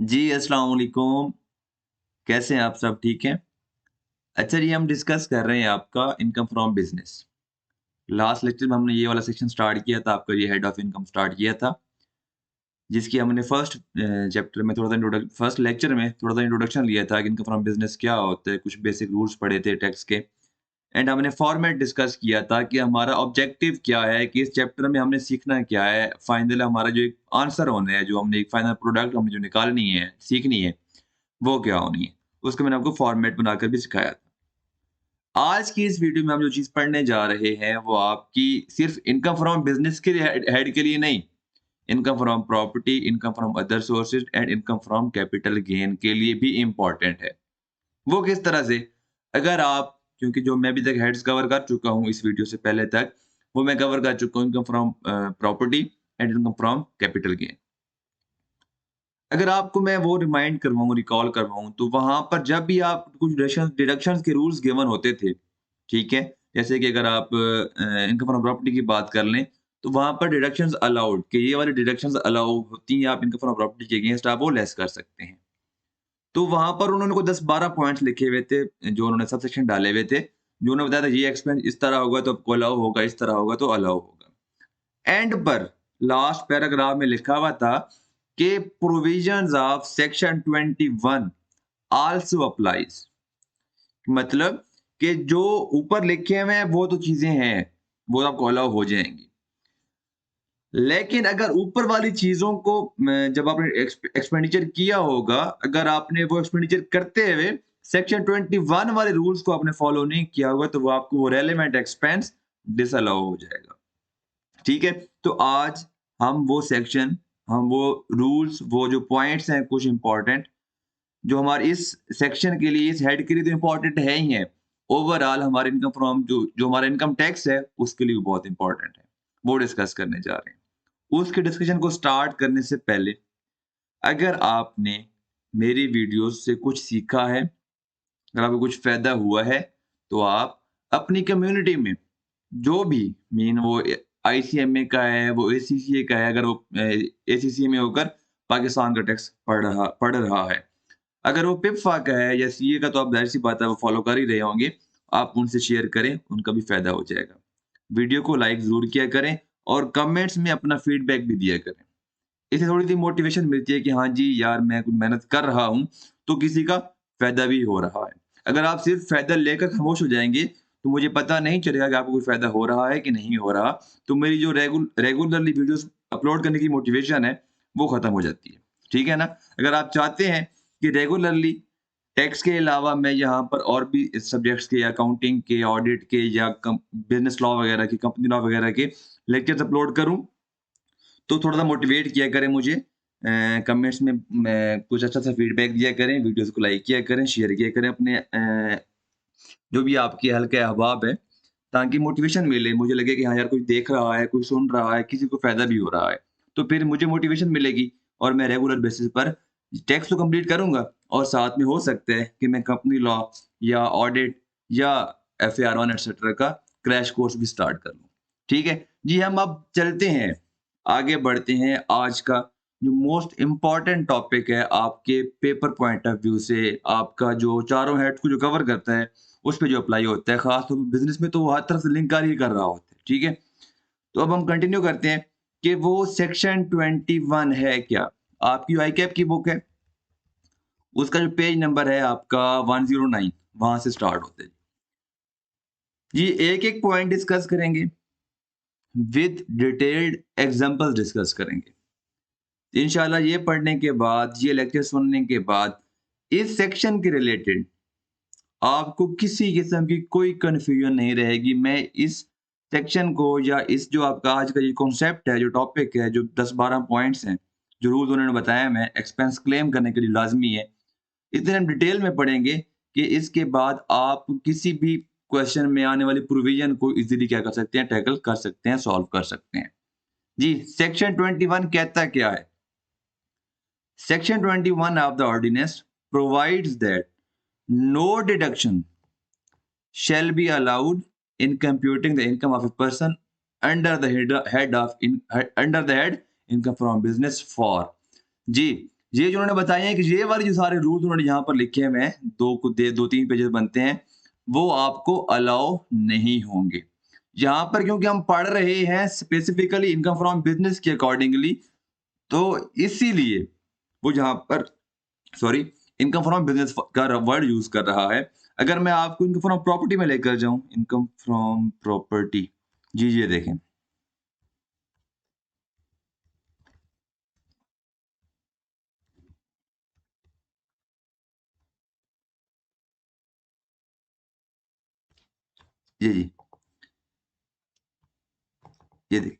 जी, अस्सलाम वालेकुम। कैसे हैं आप सब ठीक हैं? अच्छा जी, हम डिस्कस कर रहे हैं आपका income from business. Last lecture में हमने ये वाला सेक्शन स्टार्ट किया था, आपका ये हेड ऑफ इनकम स्टार्ट किया था, जिसकी हमने चैप्टर में थोड़ा-सा फर्स्ट लेक्चर में थोड़ा-सा इंट्रोडक्शन लिया था कि इनकम फ्रॉम बिज़नेस क्या होता है, कुछ बेसिक रूल्स पढ़े थे टैक्स के एंड हमने फॉर्मेट डिस्कस किया था कि हमारा ऑब्जेक्टिव क्या है, कि इस चैप्टर में हमने सीखना क्या है, फाइनल हमारा जो एक आंसर होना है, जो हमने एक फाइनल प्रोडक्ट हमने जो निकालनी है, सीखनी है, वो क्या होनी है? उसको मैंने आपको फॉर्मेट बनाकर भी सिखाया था। आज की इस वीडियो में हम जो चीज़ पढ़ने जा रहे हैं, वो आपकी सिर्फ़ इनकम फ्रॉम बिज़नेस के लिए हेड के लिए नहीं, income from property, income from other sources and income from capital gain के लिए भी इम्पोर्टेंट है। वो किस तरह से? अगर आप क्योंकि जो मैं अभी तक हेड्स कवर कर चुका हूँ इस वीडियो से पहले तक, वो मैं कवर कर चुका हूँ income from property and income from capital gain. अगर आपको मैं वो रिमाइंड करवाऊँ, रिकॉल करवाऊँ, तो वहाँ पर जब भी आप कुछ डिडक्शंस के रूल्स गिवन होते थे, ठीक है? जैसे कि अगर आप इनकम फ्रॉम प्रॉपर्टी की बात कर लें, तो वहाँ पर डिडक्शंस अलाउड कि ये वाली डिडक्शंस अलाउ होती हैं, आप इनकम फ्रॉम प्रॉपर्टी के अगेंस्ट आप वो लेस कर सकते हैं। तो वहाँ पर उन्होंने कोई 10-12 पॉइंट्स लिखे हुए थे, जो उन्होंने सबसेक्शन डाले हुए थे, जो उन्होंने बताया था ये एक्सपेंस इस तरह होगा तो आपको अलाउ होगा, इस तरह होगा तो अलाउ होगा। एंड पर लास्ट पैराग्राफ में लिखा हुआ था कि provisions of section 21 also applies, मतलब कि जो ऊपर लिखे हुए हैं वो तो चीजें हैं, वो आपको अलाउ हो जाएंगी, लेकिन अगर ऊपर वाली चीजों को जब आपने एक्सपेंडिचर किया होगा, अगर आपने वो एक्सपेंडिचर करते हुए सेक्शन 21 वाले रूल्स को आपने फॉलो नहीं किया होगा, तो वो आपको वो रेलेवेंट एक्सपेंस डिसअलाउ हो जाएगा। ठीक है? तो आज हम वो सेक्शन, हम वो रूल्स, वो जो पॉइंट्स हैं कुछ इम्पोर्टेंट, जो हमारे इस सेक्शन के लिए, इस हेड के लिए तो इम्पोर्टेंट है ही है। ओवरऑल हमारे इनकम फ्रॉम जो हमारा इनकम टैक्स है, उसके लिए भी बहुत इम्पोर्टेंट है। वो डिस्कस करने जा रहे हैं। उसके डिस्कशन को स्टार्ट करने से पहले, अगर आपने मेरी वीडियोज़ से कुछ सीखा है, अगर आपको कुछ फ़ायदा हुआ है, तो आप अपनी कम्युनिटी में जो भी वो आईसीएमए का है, वो एसीसीए का है, अगर वो एसीसीए में होकर पाकिस्तान का टैक्स पढ़ रहा है। अगर वो पिप्फा का है या सीए का, तो आप ज़ाहिर-सी बात है वो फ़ॉलो कर ही रहे होंगे। आप उनसे शेयर करें, उनका भी फ़ायदा हो जाएगा। वीडियो को लाइक ज़रूर किया करें और कमेंट्स में अपना फ़ीडबैक भी दिया करें। इससे थोड़ी-सी मोटिवेशन मिलती है कि हाँ जी, यार मैं कुछ मेहनत कर रहा हूँ, तो किसी का फ़ायदा भी हो रहा है। अगर आप सिर्फ़ फ़ायदा लेकर खामोश हो जाएँगे, तो मुझे पता नहीं चलेगा कि आपको कोई फ़ायदा हो रहा है कि नहीं हो रहा। तो मेरी जो रेगुलरली वीडियोज़ अपलोड करने की मोटिवेशन है, वो ख़त्म हो जाती है। ठीक है ना? अगर आप चाहते हैं कि रेगुलरली टैक्स के अलावा मैं यहाँ पर और भी सब्जेक्ट्स के, अकाउंटिंग के, ऑडिट के या बिज़नेस लॉ वगैरह के, कंपनी लॉ वगैरह के लेक्चर्स अपलोड करूँ, तो थोड़ा-सा मोटिवेट किया करें मुझे। कमेंट्स में कुछ अच्छा-सा फीडबैक दिया करें, वीडियोज़ को लाइक किया करें, शेयर किया करें अपने जो भी आपके हल्के अहबाब हैं, ताकि मोटिवेशन मिले, मुझे लगे कि हाँ यार, कोई देख रहा है, कोई सुन रहा है, किसी को फ़ायदा भी हो रहा है। तो फिर मुझे मोटिवेशन मिलेगी और मैं रेगुलर बेसिस पर टैक्स तो कंप्लीट करूँगा और साथ में हो सकता है कि मैं कंपनी लॉ या ऑडिट या एफएआर1 एटसेट्रा का क्रैश कोर्स भी स्टार्ट कर लूँ। ठीक है? जी, हम अब चलते हैं, आगे बढ़ते हैं। आज का जो मोस्ट इम्पोर्टेंट टॉपिक है आपके पेपर पॉइंट ऑफ व्यू से, आपका जो चारों हेड्स को जो कवर करता है, उस पे जो अप्लाई होता है, ख़ास तौर पे बिज़नेस में, तो वो हर तरफ से लिंक कार्य ही कर रहा होता है, ठीक है? तो अब हम कंटिन्यू करते हैं कि वो सेक्शन 21 है क्या? आपकी आईकैप की बुक है, उसका जो पेज नंबर है आपका 109, वहाँ से स्टार्ट होता है। जी, एक-एक पॉइंट डिस्कस करेंगे, विद डिटेल्ड एग्ज़ाम्पल्स डिस्कस करेंगे। इंशाल्लाह ये पढ़ने के बाद, ये लेक्चर सुनने के बाद, इस सेक्शन के रिलेटेड आपको किसी किस्म की कोई कन्फ्यूजन नहीं रहेगी। मैं इस सेक्शन को या इस जो आपका आज का ये कॉन्सेप्ट है, जो टॉपिक है, जो 10-12 पॉइंट्स हैं, जो रूल्स उन्होंने बताया मैं एक्सपेंस क्लेम करने के लिए लाज़मी है। इतने हम डिटेल में पढ़ेंगे कि इसके बाद आप किसी भी क्वेश्चन में आने वाली प्रोविज़न को ईज़िली क्या कर सकते हैं, टैकल कर सकते हैं, सॉल्व कर सकते हैं। जी, सेक्शन 21 कहता क्या है? Section 21 of the ordinance provides that no deduction shall be allowed in computing the income of a person under the head of in under the head income from business for। जी, ये जो उन्होंने बताए हैं कि ये वाले जो सारे रूल्स उन्होंने यहाँ पर लिखे हुए हैं, 2-3 पेजेस बनते हैं, वो आपको अलाउ नहीं होंगे। यहाँ पर क्योंकि हम पढ़ रहे हैं स्पेसिफिकली इनकम फ्रॉम बिज़नेस के अकॉर्डिंगली, तो इसीलिए वो यहाँ पर सॉरी इनकम फ्रॉम बिज़नेस का वर्ड यूज़ कर रहा है। अगर मैं आपको इनकम फ्रॉम प्रॉपर्टी में लेकर जाऊँ, इनकम फ्रॉम प्रॉपर्टी, जी, ये देखें। जी, जी। ये देखिए,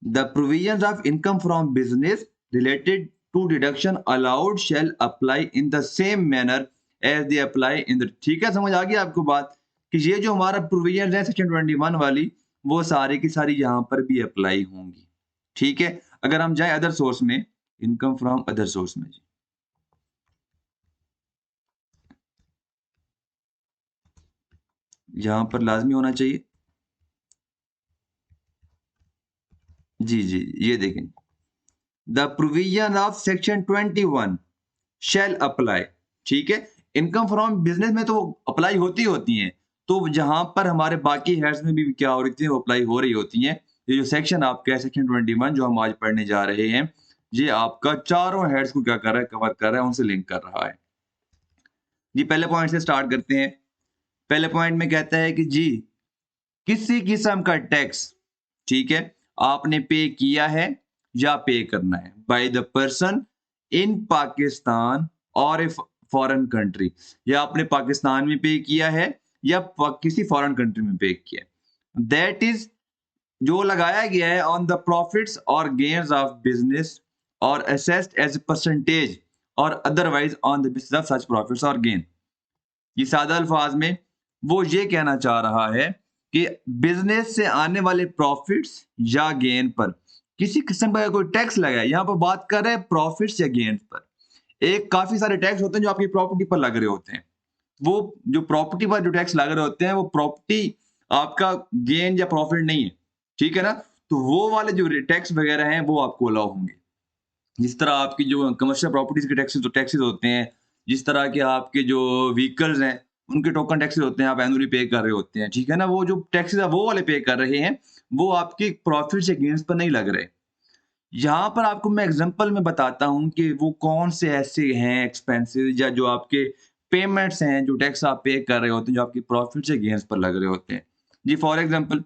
the provisions of income from business related to deduction allowed shall apply in the same manner as they apply in the, ठीक है, समझ आ गई आपको बात कि ये जो हमारा प्रोविजन है सेक्शन 21 वाली, वो सारी की सारी यहाँ पर भी अप्लाई होंगी। ठीक है, अगर हम जाएं अदर सोर्स में, इनकम फ्रॉम अदर सोर्स में, जी, यहाँ पर लाजमी होना चाहिए। जी, जी, ये देखें, the provision of section 21 shall apply, ठीक है। इनकम फ्रॉम बिजनेस में तो अप्लाई होती हैं, तो जहां पर हमारे बाकी हेड्स में भी क्या हो रही थी, वो अप्लाई हो रही होती हैं। ये जो सेक्शन आपका है सेक्शन 21 जो हम आज पढ़ने जा रहे हैं, ये आपका चारों हेड्स को क्या कर रहा है, कवर कर रहा है, उनसे लिंक कर रहा है। जी, पहले पॉइंट से स्टार्ट करते हैं। पहले पॉइंट में कहता है कि जी, किसी किस्म का टैक्स, ठीक है, आपने पे किया है या पे करना है bye the person in Pakistan और ए फॉरेन कंट्री, या आपने पाकिस्तान में पे किया है या किसी फॉरेन कंट्री में पे किया है, दैट इज जो लगाया गया है ऑन द प्रॉफिट्स और गेन्स ऑफ बिजनेस और असेस्ड एज परसेंटेज और otherwise on the basis of such profits और गेन। ये सादा अल्फाज में वो ये कहना चाह रहा है कि बिजनेस से आने वाले प्रॉफिट्स या गेन पर किसी किस्म का कोई टैक्स लगा है, यहाँ पर बात कर रहे हैं प्रॉफिट्स या गेन पर। एक काफी सारे टैक्स होते हैं जो आपकी प्रॉपर्टी पर लग रहे होते हैं। वो जो प्रॉपर्टी पर जो टैक्स लग रहे होते हैं, वो प्रॉपर्टी आपका गेन या प्रॉफिट नहीं है, ठीक है ना। तो वो वाले जो टैक्स वगैरह हैं वो आपको अलाउ होंगे। जिस तरह आपकी जो कमर्शियल प्रॉपर्टीज के टैक्सेस होते हैं, जिस तरह के आपके जो व्हीकल्स हैं, उनके टोकन टैक्सेस होते हैं, आप एनुअली पे कर रहे होते हैं, ठीक है ना? वो जो टैक्सेस है वो वाले पे कर रहे हैं, वो आपके प्रॉफिट्स या गेन्स पर नहीं लग रहे। यहाँ पर आपको मैं एग्जांपल में बताता हूँ कि वो कौन से ऐसे हैं एक्सपेंसेस या जो आपके पेमेंट्स हैं, जो टैक्स आप पे कर रहे होते हैं, जो आपकी प्रॉफिट्स या गेन्स पर लग रहे होते हैं। जी, for example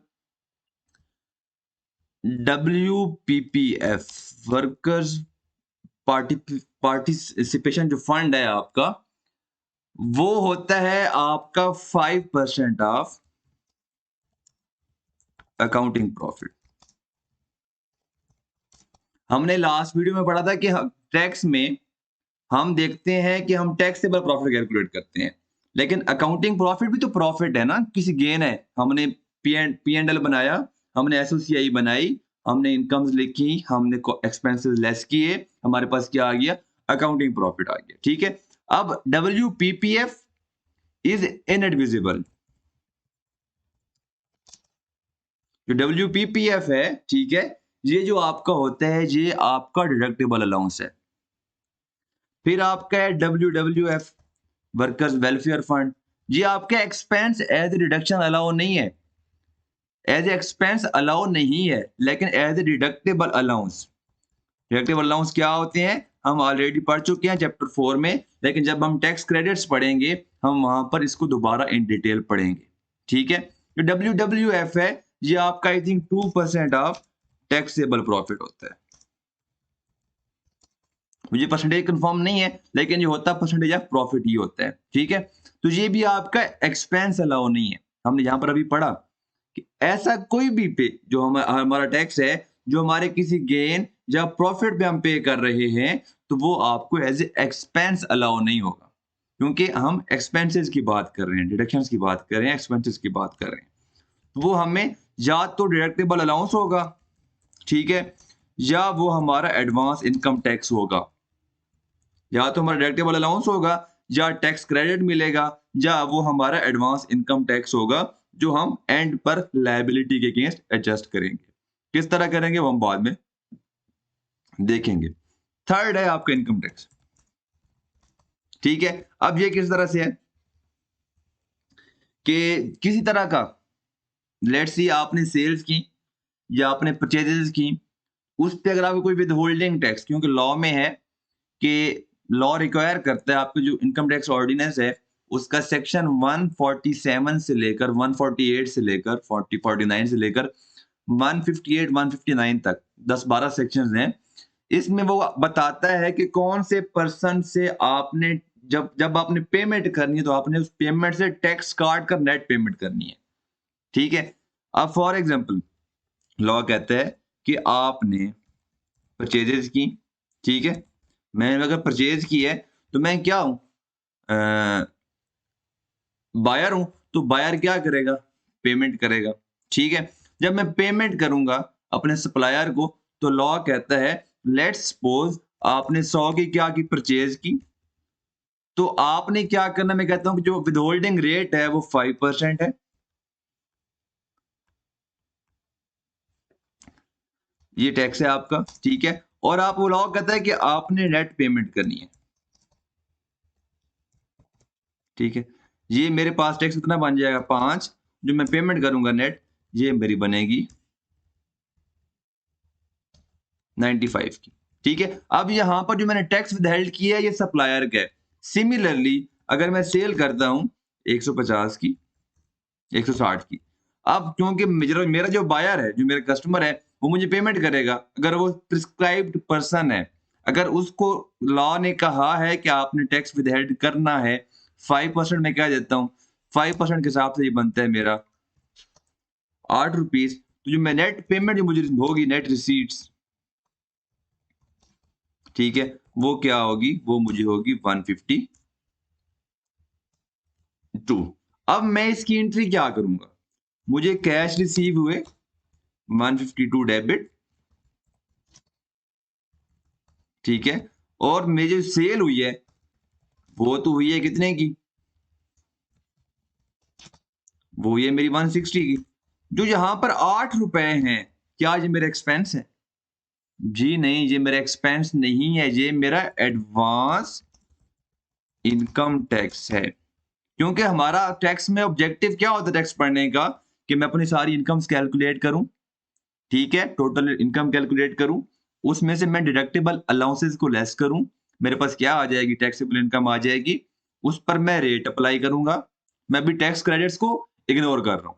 WPPF, workers party participation जो फंड है आपका, वो होता है आपका 5% ऑफ अकाउंटिंग प्रॉफिट। हमने लास्ट वीडियो में पढ़ा था कि टैक्स में हम देखते हैं कि हम टैक्सेबल प्रॉफिट कैलकुलेट करते हैं, लेकिन अकाउंटिंग प्रॉफिट भी तो प्रॉफिट है ना, किसी गेन है। हमने पी एंड एल बनाया, हमने एसओसीआई बनाई, हमने इनकम्स लिखी, हमने एक्सपेंसेस लेस किए, हमारे पास क्या आ गया, अकाउंटिंग प्रॉफिट आ गया, ठीक है। अब WPPF इज इनएडमिसिबल। जो WPPF है, ठीक है, ये जो आपका होता है, ये आपका डिडक्टेबल अलाउंस है। फिर आपका है WWF, वर्कर्स वेलफेयर फंड, ये आपका एक्सपेंस एज डिडक्शन अलाउ नहीं है, एज एक्सपेंस अलाउ नहीं है, लेकिन as deductible allowance. Deductible allowance क्या होते हैं, हम ऑलरेडी पढ़ चुके हैं चैप्टर 4 में, लेकिन जब हम टैक्स क्रेडिट्स पढ़ेंगे, हम वहां पर इसको दोबारा इन डिटेल पढ़ेंगे, ठीक है। जो WWF है, ये आपका I think 2% of taxable profit होता है। मुझे परसेंटेज कंफर्म नहीं है, लेकिन ये होता परसेंटेज ऑफ प्रॉफिट ही होता है, ठीक है। तो ये भी आपका एक्सपेंस अलाउ नहीं है। हमने यहाँ पर अभी पढ़ा कि ऐसा कोई भी पे जो हमारा टैक्स है, जो हमारे किसी गेन या प्रॉफिट पे हम पे कर रहे हैं, तो वो आपको एज ए एक्सपेंस अलाउ नहीं होगा, क्योंकि हम एक्सपेंसेस की बात कर रहे हैं, डिडक्शंस की बात कर रहे हैं, एक्सपेंसेस की बात कर रहे हैं। वो हमें या तो डिडक्टेबल अलाउंस होगा, ठीक है, या वो हमारा एडवांस इनकम टैक्स होगा। या तो हमारा डिडक्टेबल अलाउंस होगा, या टैक्स क्रेडिट मिलेगा, या वो हमारा एडवांस इनकम टैक्स होगा, जो हम एंड पर लायबिलिटी के अगेंस्ट एडजस्ट करेंगे। किस तरह करेंगे वो हम बाद में देखेंगे। थर्ड है आपका इनकम टैक्स। ठीक है, अब ये किस तरह से है कि किसी तरह का लेट्स सी आपने सेल्स की या आपने परचेजेस की, उस पे अगर आपको कोई विदहोल्डिंग टैक्स, क्योंकि लॉ में है कि लॉ रिक्वायर करता है, आपके जो इनकम टैक्स ऑर्डिनेंस है उसका सेक्शन 147 से लेकर 148 से लेकर 49 से लेकर 158 159 तक 10-12 सेक्शंस हैं। इसमें वो बताता है कि कौन से पर्सन से आपने जब जब आपने पेमेंट करनी है तो आपने उस पेमेंट से टैक्स काट कर नेट पेमेंट करनी है। ठीक है, अब फॉर एग्जांपल लॉ कहता है कि आपने परचेजेस की, ठीक है, मैंने अगर परचेज की है तो मैं क्या हूं, बायर हूं, तो बायर क्या करेगा, पेमेंट करेगा। ठीक है, जब मैं पेमेंट करूंगा अपने सप्लायर को तो लॉ कहता है लेट्स सपोज आपने 100 की क्या की परचेज की, तो आपने क्या करना, मैं कहता हूं कि जो विदहोल्डिंग रेट है वो 5% है। ये टैक्स है आपका, ठीक है, और आप वो लॉ कहता है कि आपने नेट पेमेंट करनी है। ठीक है, ये मेरे पास टैक्स कितना बन जाएगा 5, जो मैं पेमेंट करूंगा नेट, ये मेरी बनेगी 95 की। ठीक है, अब यहां पर जो मैंने टैक्स विदहेल्ड किया है ये सप्लायर का है। सिमिलरली अगर मैं सेल करता हूं 150 की, 160 की, अब क्योंकि मेरा मेरा जो बायर है, जो मेरा कस्टमर है, वो मुझे पेमेंट करेगा अगर वो प्रिस्क्राइब्ड पर्सन है। अगर उसको लॉ ने कहा है कि आपने टैक्स विदहेल्ड करना है 5%, मैं क्या देता हूँ 5% के हिसाब से ये बनता है मेरा 8 रुपीज। तो जो मैं नेट पेमेंट जो मुझे होगी, नेट रिसीट्स, ठीक है, वो क्या होगी, वो मुझे होगी 152। अब मैं इसकी एंट्री क्या करूंगा, मुझे कैश रिसीव हुए 152 डेबिट, ठीक है, और मेरी जो सेल हुई है वो तो हुई है कितने की, वो हुई है मेरी 160 की। जो यहां पर 8 रुपए हैं, क्या ये मेरा एक्सपेंस है? जी नहीं, ये मेरा एक्सपेंस नहीं है, ये मेरा एडवांस इनकम टैक्स है। क्योंकि हमारा टैक्स में ऑब्जेक्टिव क्या होता है टैक्स पढ़ने का, कि मैं अपनी सारी इनकम्स कैलकुलेट करूं, ठीक है, टोटल इनकम कैलकुलेट करूं, उसमें से मैं डिडक्टेबल अलाउंसेस को लेस करूं, मेरे पास क्या आ जाएगी, टैक्सेबल इनकम आ जाएगी, उस पर मैं रेट अप्लाई करूंगा। मैं अभी टैक्स क्रेडिट्स को इग्नोर कर रहा हूं,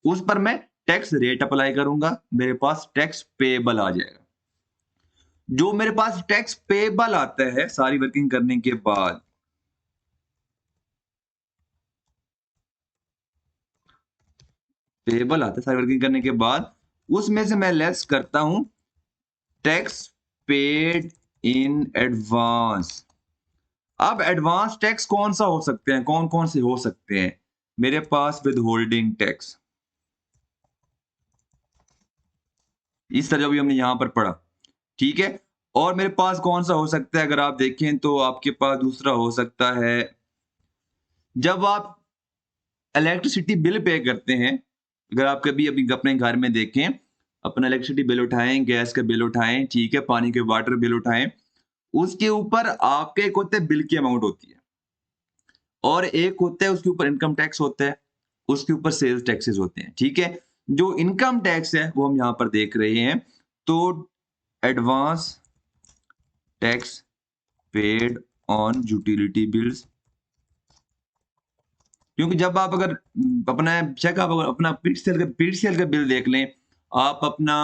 उस पर मैं टैक्स रेट अप्लाई करूंगा, मेरे पास टैक्स पेबल आ जाएगा। जो मेरे पास टैक्स पेबल आता है सारी वर्किंग करने के बाद, पेबल आता है सारी वर्किंग करने के बाद, उसमें से मैं लेस करता हूं टैक्स पेड इन एडवांस। अब एडवांस टैक्स कौन सा हो सकते हैं, कौन कौन से हो सकते हैं, मेरे पास विदहोल्डिंग टैक्स, इस तरह भी हमने यहां पर पढ़ा, ठीक है, और मेरे पास कौन सा हो सकता है, अगर आप देखें तो आपके पास दूसरा हो सकता है जब आप इलेक्ट्रिसिटी बिल पे करते हैं। अगर आप कभी अभी अपने घर में देखें, अपना इलेक्ट्रिसिटी बिल उठाएं, गैस का बिल उठाएं, ठीक है, पानी के वाटर बिल उठाएं, उसके ऊपर आपके एक होते हैं बिल की अमाउंट होती है, और एक होता है उसके ऊपर इनकम टैक्स होता है, उसके ऊपर सेल्स टैक्सेस होते हैं, ठीक है। जो इनकम टैक्स है वो हम यहाँ पर देख रहे हैं, तो advance tax paid on utility bills, क्योंकि जब आप अगर अपना चेक, आप अगर अपना पीटीसीएल का बिल देख लें, आप अपना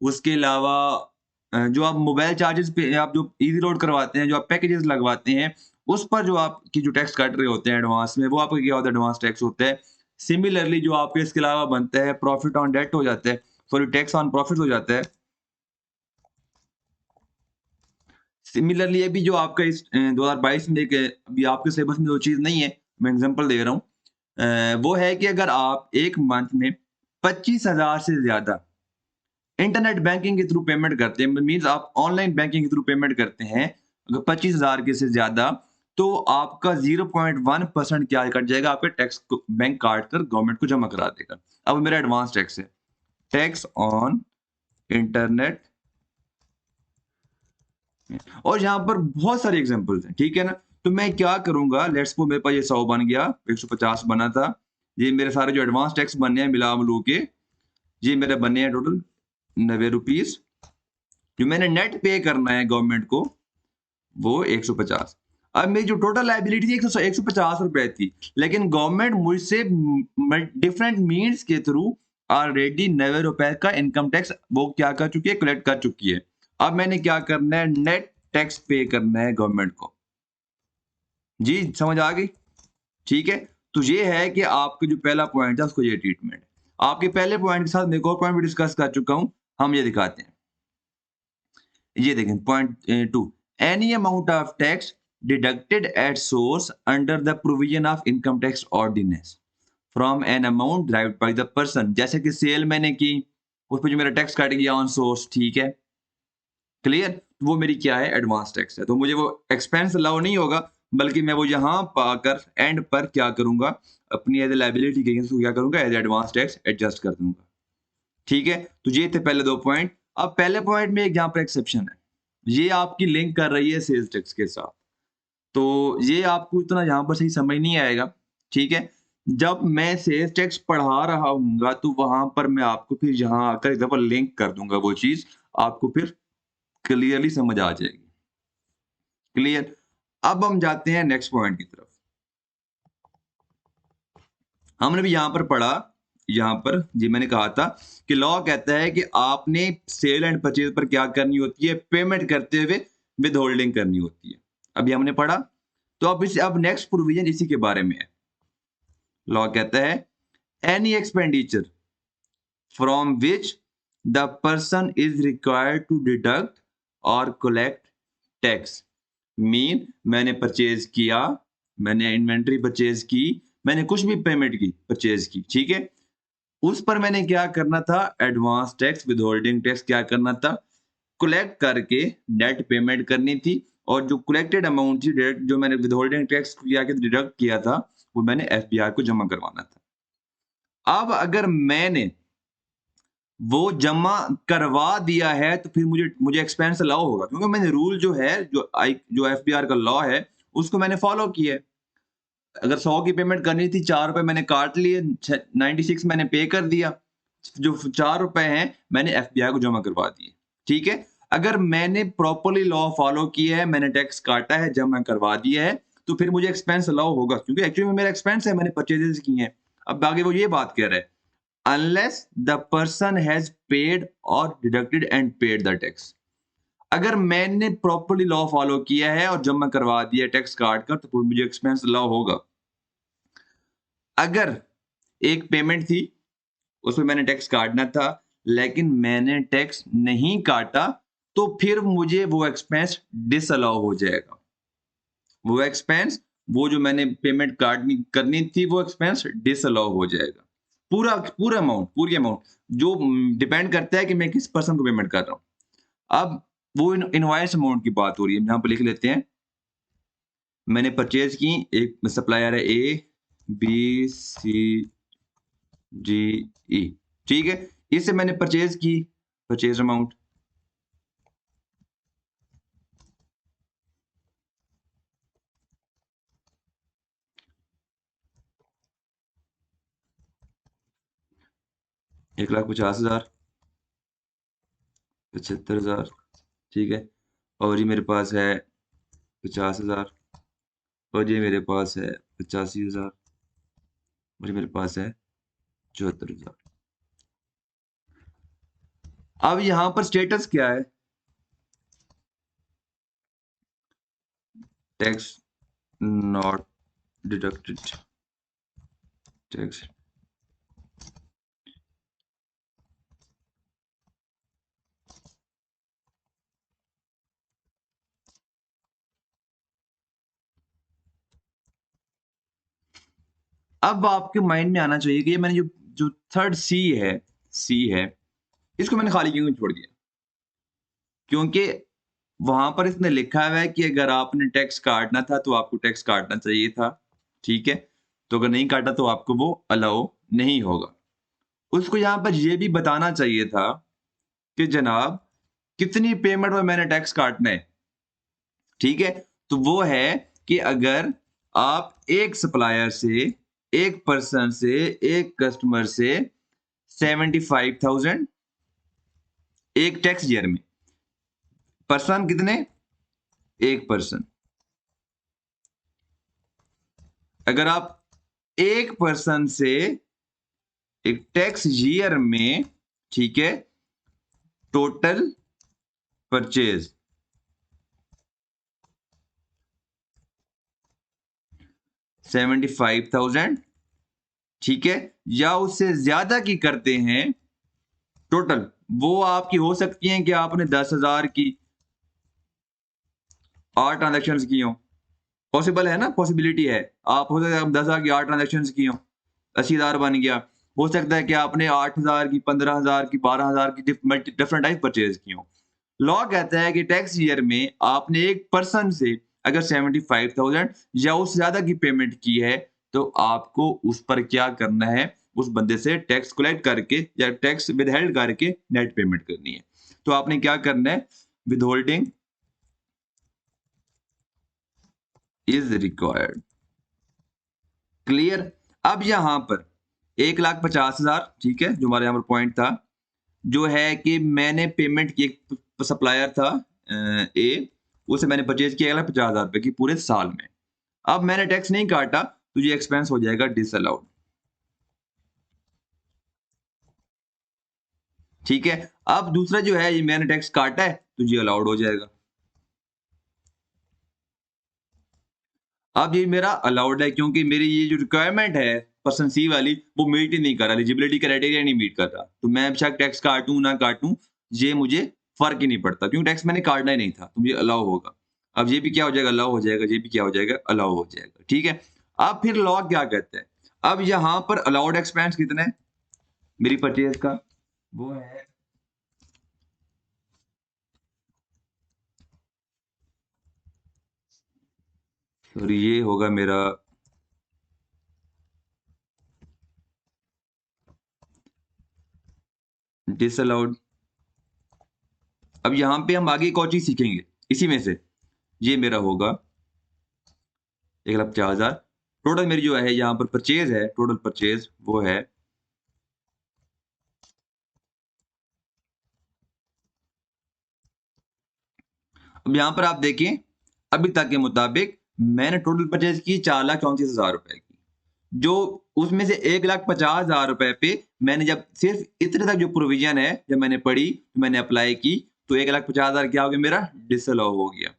उसके अलावा जो आप मोबाइल चार्जेस पे आप जो ईज़ी लोड करवाते हैं, जो आप पैकेजेस लगवाते हैं, उस पर जो आपकी जो टैक्स कट रहे होते हैं एडवांस में, वो आपका क्या होता है, एडवांस टैक्स होता है। सिमिलरली जो आपके इसके अलावा बनता है प्रॉफिट ऑन डेट हो जाता है, सॉरी टैक्स ऑन प्रॉफिट हो जाता है। सिमिलरली ये भी जो आपका इस 2022 में एक अभी आपके सिलेबस में वो चीज़ नहीं है, मैं एग्ज़ाम्पल दे रहा हूँ। वो है कि अगर आप 1 मंथ में 25,000 से ज़्यादा इंटरनेट बैंकिंग के थ्रू पेमेंट करते हैं, मीन्स आप ऑनलाइन बैंकिंग के थ्रू पेमेंट करते हैं, अगर 25,000 के से ज़्यादा, तो आपका 0.1% क्या कट जाएगा, आपके टैक्स को बैंक काट कर गवर्नमेंट को जमा करा देगा। अब मेरा एडवांस टैक्स है, टैक्स ऑन इंटरनेट, और यहाँ पर बहुत सारे एग्जांपल्स हैं, ठीक है ना? तो मैं क्या करूंगा, लेट्स सपोज मेरे पास ये 100 बन गया, 150 बना था, ये मेरे सारे जो एडवांस टैक्स बनने हैं मिला मिलू के, ये मेरे बने हैं टोटल 90 रुपीज। जो मैंने नेट पे करना है गवर्नमेंट को वो 150। अब मेरी जो टोटल लाइबिलिटी थी 150 रुपए थी, लेकिन गवर्नमेंट मुझसे डिफरेंट मीन्स के थ्रू ऑलरेडी 90 रुपए का इनकम टैक्स वो क्या कर चुकी है, कलेक्ट कर चुकी है। अब मैंने क्या करना है, नेट टैक्स पे करना है गवर्नमेंट को। जी समझ आ गई? ठीक है, तो ये है कि आपका जो पहला पॉइंट है उसको ये ट्रीटमेंट है। आपके पहले पॉइंट के साथ मैं एक और पॉइंट भी डिस्कस कर चुका हूं, हम ये दिखाते हैं। ये देखें point 2, any amount of tax deducted at source under the provision of income tax ordinance from an amount derived by the person. जैसे कि सेल मैंने की, उस पर जो मेरा टैक्स कट गया ऑन सोर्स, ठीक है, क्लियर, वो मेरी क्या है, एडवांस टैक्स है। तो मुझे वो एक्सपेंस अलाउ नहीं होगा, बल्कि मैं वो यहाँ पाकर एंड पर क्या करूंगा, अपनी एज ए लाइबिलिटी के क्या करूंगा, एज एडवांस टैक्स एडजस्ट कर दूंगा। ठीक है, तो ये थे पहले दो पॉइंट। अब पहले पॉइंट में एक यहाँ पर एक्सेप्शन है, ये आपकी लिंक कर रही है सेल्स टैक्स के साथ, तो ये आपको इतना यहाँ पर सही समझ नहीं आएगा। ठीक है, जब मैं सेल्स टैक्स पढ़ा रहा हूँगा तो वहां पर मैं आपको फिर यहाँ आकर एक दफा लिंक कर दूंगा, वो चीज आपको फिर क्लियरली समझ आ जाएगी। क्लियर? अब हम जाते हैं नेक्स्ट पॉइंट की तरफ। हमने भी यहां पर पढ़ा, यहां पर जी मैंने कहा था कि लॉ कहता है कि आपने सेल एंड परचेज पर क्या करनी होती है, पेमेंट करते हुए विद होल्डिंग करनी होती है। अभी हमने पढ़ा, तो अब नेक्स्ट प्रोविजन इसी के बारे में है। लॉ कहता है any expenditure from which the person is required to deduct और कलेक्ट टैक्स। मीन मैंने परचेज किया, मैंने इन्वेंट्री परचेज की, मैंने कुछ भी पेमेंट की, परचेज की, ठीक है, उस पर मैंने क्या करना था, advance tax with holding tax क्या करना था, कलेक्ट करके नेट पेमेंट करनी थी, और जो कलेक्टेड अमाउंट थी डायरेक्ट जो मैंने विद होल्डिंग टैक्स किया के डिडक्ट किया था, वो मैंने एफबीआई को जमा करवाना था। अब अगर मैंने वो जमा करवा दिया है तो फिर मुझे एक्सपेंस अलाउ होगा, क्योंकि मैंने रूल जो है, जो एफबीआर का लॉ है उसको मैंने फॉलो किया है। अगर 100 की पेमेंट करनी थी, 4 रुपए मैंने काट लिए, 96 मैंने पे कर दिया, जो 4 रुपए हैं मैंने एफबीआई को जमा करवा दिए। ठीक है, अगर मैंने प्रॉपरली लॉ फॉलो किया है, मैंने टैक्स काटा है, जमा करवा दिया है, तो फिर मुझे एक्सपेंस अलाउ होगा, क्योंकि एक्चुअली में मेरा एक्सपेंस है, मैंने परचेजेस की हैं। अब आगे वो ये बात कह रहा है, unless the person has paid or deducted and paid the tax। अगर मैंने प्रॉपर्ली लॉ फॉलो किया है और जमा करवा दिया टैक्स काट कर, तो फिर मुझे एक्सपेंस अलाउ होगा। अगर एक पेमेंट थी, उसमें मैंने टैक्स काटना था, लेकिन मैंने टैक्स नहीं काटा, तो फिर मुझे वो एक्सपेंस डिसअलाउ हो जाएगा। वो एक्सपेंस, वो जो मैंने पेमेंट काटनी करनी थी, वो एक्सपेंस डिसअलाउ हो जाएगा। पूरा पूरा अमाउंट, पूरी अमाउंट, जो डिपेंड करता है कि मैं किस पर्सन को पेमेंट कर रहा हूं। अब वो इनवॉइस अमाउंट की बात हो रही है, यहां पर लिख लेते हैं। मैंने परचेज की, एक सप्लायर है A B C D E, ठीक है, इससे मैंने परचेज की, परचेज अमाउंट, एक लाख 50,000, 75,000, ठीक है, और ये मेरे पास है 50,000, और ये मेरे पास है 85,000, और ये मेरे पास है 74,000। अब यहां पर स्टेटस क्या है, टैक्स नॉट डिडक्टेड, टैक्स। अब आपके माइंड में आना चाहिए कि ये मैंने जो जो थर्ड सी है, इसको मैंने खाली क्यों छोड़ दिया, क्योंकि वहां पर इसने लिखा हुआ है कि अगर आपने टैक्स काटना था तो आपको टैक्स काटना चाहिए था, ठीक है, तो अगर नहीं काटा तो आपको वो अलाउ नहीं होगा। उसको यहां पर ये भी बताना चाहिए था कि जनाब कितनी पेमेंट में मैंने टैक्स काटना है, ठीक है, तो वो है कि अगर आप एक सप्लायर से, एक पर्सन से, एक कस्टमर से 75,000 एक टैक्स ईयर में, पर्सन कितने? एक पर्सन। अगर आप एक पर्सन से एक टैक्स ईयर में, ठीक है, टोटल परचेज 75,000, ठीक है, या उससे ज्यादा की करते हैं टोटल, वो आपकी हो सकती है कि आपने 10,000 की 8 ट्रांजेक्शन की हो। पॉसिबल है ना, पॉसिबिलिटी है। आप हो सकता है 10,000 की 8 ट्रांजेक्शन की हो, 80,000 बन गया। हो सकता है कि आपने 8,000 की, 15,000 की, 12,000 की डिफरेंट टाइप परचेज की हो। लॉ कहता है कि टैक्स ईयर में आपने एक पर्सन से अगर 75,000 या उससे ज्यादा की पेमेंट की है, तो आपको उस पर क्या करना है? उस बंदे से टैक्स कलेक्ट करके या टैक्स विदहेल्ड करके नेट पेमेंट करनी है। तो आपने क्या करना है? Withholding is required. क्लियर? अब यहां पर 1,50,000, ठीक है, जो हमारे यहां पर पॉइंट था, जो है कि मैंने पेमेंट की, एक सप्लायर था ए, उसे मैंने परचेज किया 1,50,000 रुपए की पूरे साल में। अब मैंने टैक्स नहीं काटा, तो ये एक्सपेंस हो जाएगा डिसअलाउड। ठीक है। अब दूसरा जो है, ये मैंने टैक्स काटा है, तो ये अलाउड हो जाएगा। अब ये मेरा अलाउड है, क्योंकि मेरी ये जो रिक्वायरमेंट है पर्सन सी वाली, वो मीट ही नहीं कर रहा, एलिजिबिलिटी क्राइटेरिया नहीं मीट कर रहा। तो मैं बेशक टैक्स काटूं ना काटूं, ये मुझे फर्क ही नहीं पड़ता, क्योंकि टैक्स मैंने काटना ही नहीं था, तो मुझे अलाउ होगा। अब ये भी क्या हो जाएगा? अलाउ हो जाएगा। ये भी क्या हो जाएगा? अलाउ हो जाएगा। ठीक है। अब फिर लॉ क्या कहते हैं? अब यहां पर अलाउड एक्सपेंस कितने है मेरी परचेज का? वो है, सॉरी, ये होगा मेरा डिसअलाउड। अब यहां पे हम आगे एक और चीज सीखेंगे इसी में से। ये मेरा होगा 1,50,000। टोटल मेरी जो है यहाँ पर परचेज है, टोटल परचेज वो है, अब यहाँ पर आप देखें, अभी तक के मुताबिक मैंने टोटल परचेज की 4,34,000 रुपए की, जो उसमें से 1,50,000 रुपए पे मैंने जब सिर्फ इतने तक जो प्रोविजन है, जब मैंने पढ़ी, तो मैंने अप्लाई की, तो 1,50,000 क्या हो गया? मेरा डिसअलाउ हो गया।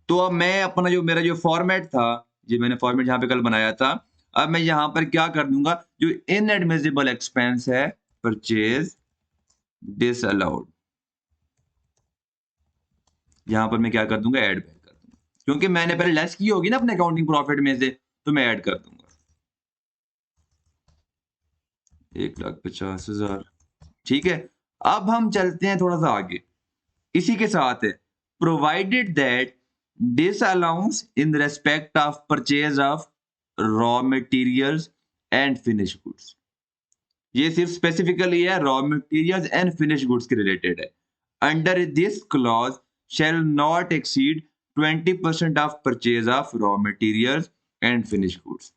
तो अब मैं अपना जो मेरा जो फॉर्मेट था, ये मैंने फॉर्मेट यहाँ पे कल बनाया था, अब मैं यहाँ पर क्या कर दूंगा? जो इनएडमिसिबल एक्सपेंस है, परचेज डिसअलाउड, यहाँ पर मैं क्या कर दूंगा? ऐड बैक कर दूंगा, क्योंकि मैंने पहले लेस की होगी ना अपने अकाउंटिंग प्रॉफिट में से, तो मैं ऐड कर दूंगा 1,50,000। ठीक है। अब हम चलते हैं थोड़ा सा आगे, इसी के साथ है, provided that disallowance in respect of purchase of raw materials and finish goods. ये सिर्फ स्पेसिफिकली है raw materials and finish goods के रिलेटेड है। Under this clause shall not exceed 20% of purchase of raw materials and finish goods.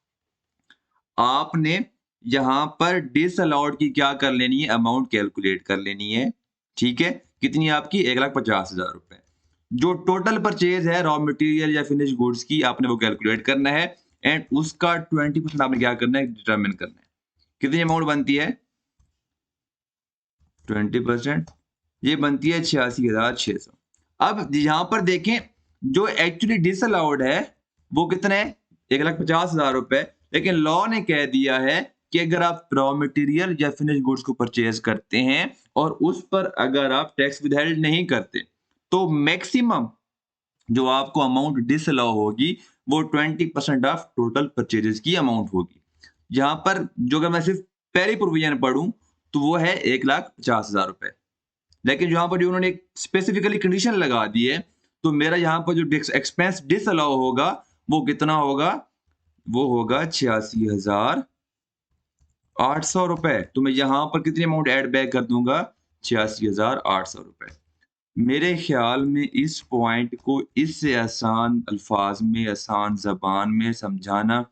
आपने यहां पर disallowed की क्या कर लेनी है? अमाउंट कैलकुलेट कर लेनी है। ठीक है। कितनी आपकी? 1,50,000 रुपए। जो टोटल परचेज है रॉ मटेरियल या फिनिश गुड्स की, आपने वो कैलकुलेट करना है, एंड उसका 20% आपने क्या करना है? डिटरमिन करना है। कितनी अमाउंट बनती है? 20%, ये बनती है 86,600। अब यहां पर देखें, जो एक्चुअली डिसअलाउड है वो कितने है? 1,50,000 रुपए। लेकिन लॉ ने कह दिया है कि अगर आप रॉ मटेरियल या फिनिश गुड्स को परचेज करते हैं और उस पर अगर आप टैक्स विदहेल्ड नहीं करते, तो मैक्सिमम जो आपको अमाउंट डिसअलाउ होगी वो 20% ऑफ टोटल परचेजेस की अमाउंट होगी। यहाँ पर जो, अगर मैं सिर्फ पहली प्रोविजन पढ़ूं, तो वो है 1,50,000 रुपए। लेकिन यहाँ पर जो उन्होंने एक स्पेसिफिकली कंडीशन लगा दी है, तो मेरा यहाँ पर जो एक्सपेंस डिसअलाउ होगा वो कितना होगा? वो होगा 86,800 रुपए। तो मैं यहाँ पर कितनी अमाउंट ऐड बैक कर दूंगा? 86,800 रुपए। मेरे ख्याल में इस पॉइंट को इससे आसान अल्फाज में, आसान ज़बान में समझाना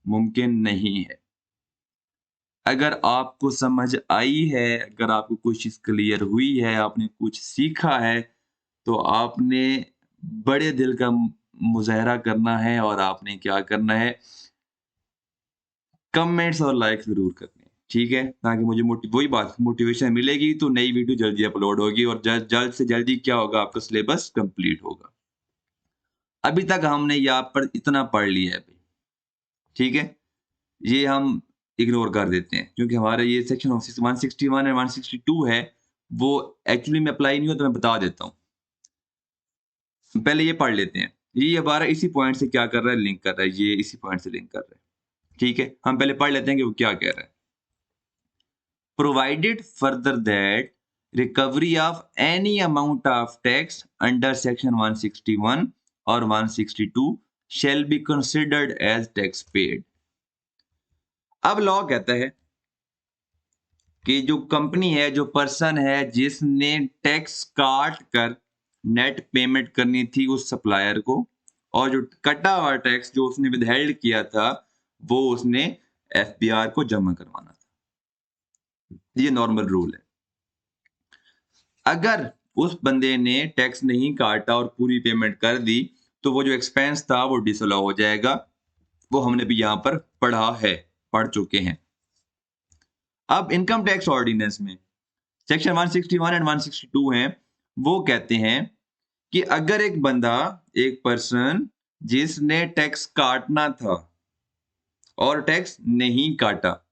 मुमकिन नहीं है। अगर आपको समझ आई है, अगर आपको कुछ चीज़ क्लियर हुई है, आपने कुछ सीखा है, तो आपने बड़े दिल का मुज़ाहरा करना है और आपने क्या करना है, कमेंट्स और लाइक ज़रूर करने हैं, ठीक है? ताकि मुझे वही बात मोटिवेशन मिलेगी तो नई वीडियो जल्दी अपलोड होगी और जल्द से जल्दी क्या होगा, आपका सिलेबस कंप्लीट होगा। अभी तक हमने यहाँ पर इतना पढ़ लिया है भई, ठीक है? ये हम इग्नोर कर देते हैं क्योंकि हमारा ये सेक्शन ऑफ 161 एंड 162 है, वो एक्चुअली में अप्लाई नहीं होता, मैं बता देता हूँ। पहले ये पढ़ लेते हैं। ये हमारा इसी पॉइंट से क्या कर रहा है, लिंक कर रहा है, ये इसी पॉइंट से लिंक कर रहा है, ठीक है? हम पहले पढ़ लेते हैं कि वो क्या कह रहा है। Provided further that recovery of any amount of tax under section 161 or 162 shall be considered as tax paid। अब लॉ कहता है कि जो कंपनी है, जो पर्सन है जिसने टैक्स काट कर नेट पेमेंट करनी थी उस सप्लायर को, और जो कटा हुआ टैक्स जो उसने विदहेल्ड किया था, वो उसने एफबीआर को जमा करवाना था। ये नॉर्मल रूल है। अगर उस बंदे ने टैक्स नहीं काटा और पूरी पेमेंट कर दी, तो वो जो एक्सपेंस था वो डिसअलाउ हो जाएगा। वो हमने भी यहाँ पर पढ़ा है, पढ़ चुके हैं। अब इनकम टैक्स ऑर्डिनेंस में सेक्शन 161 एंड 162 हैं, वो कहते हैं कि अगर एक बंदा, एक पर्सन जिसने टैक्स काटना था और टैक्स नहीं काटा,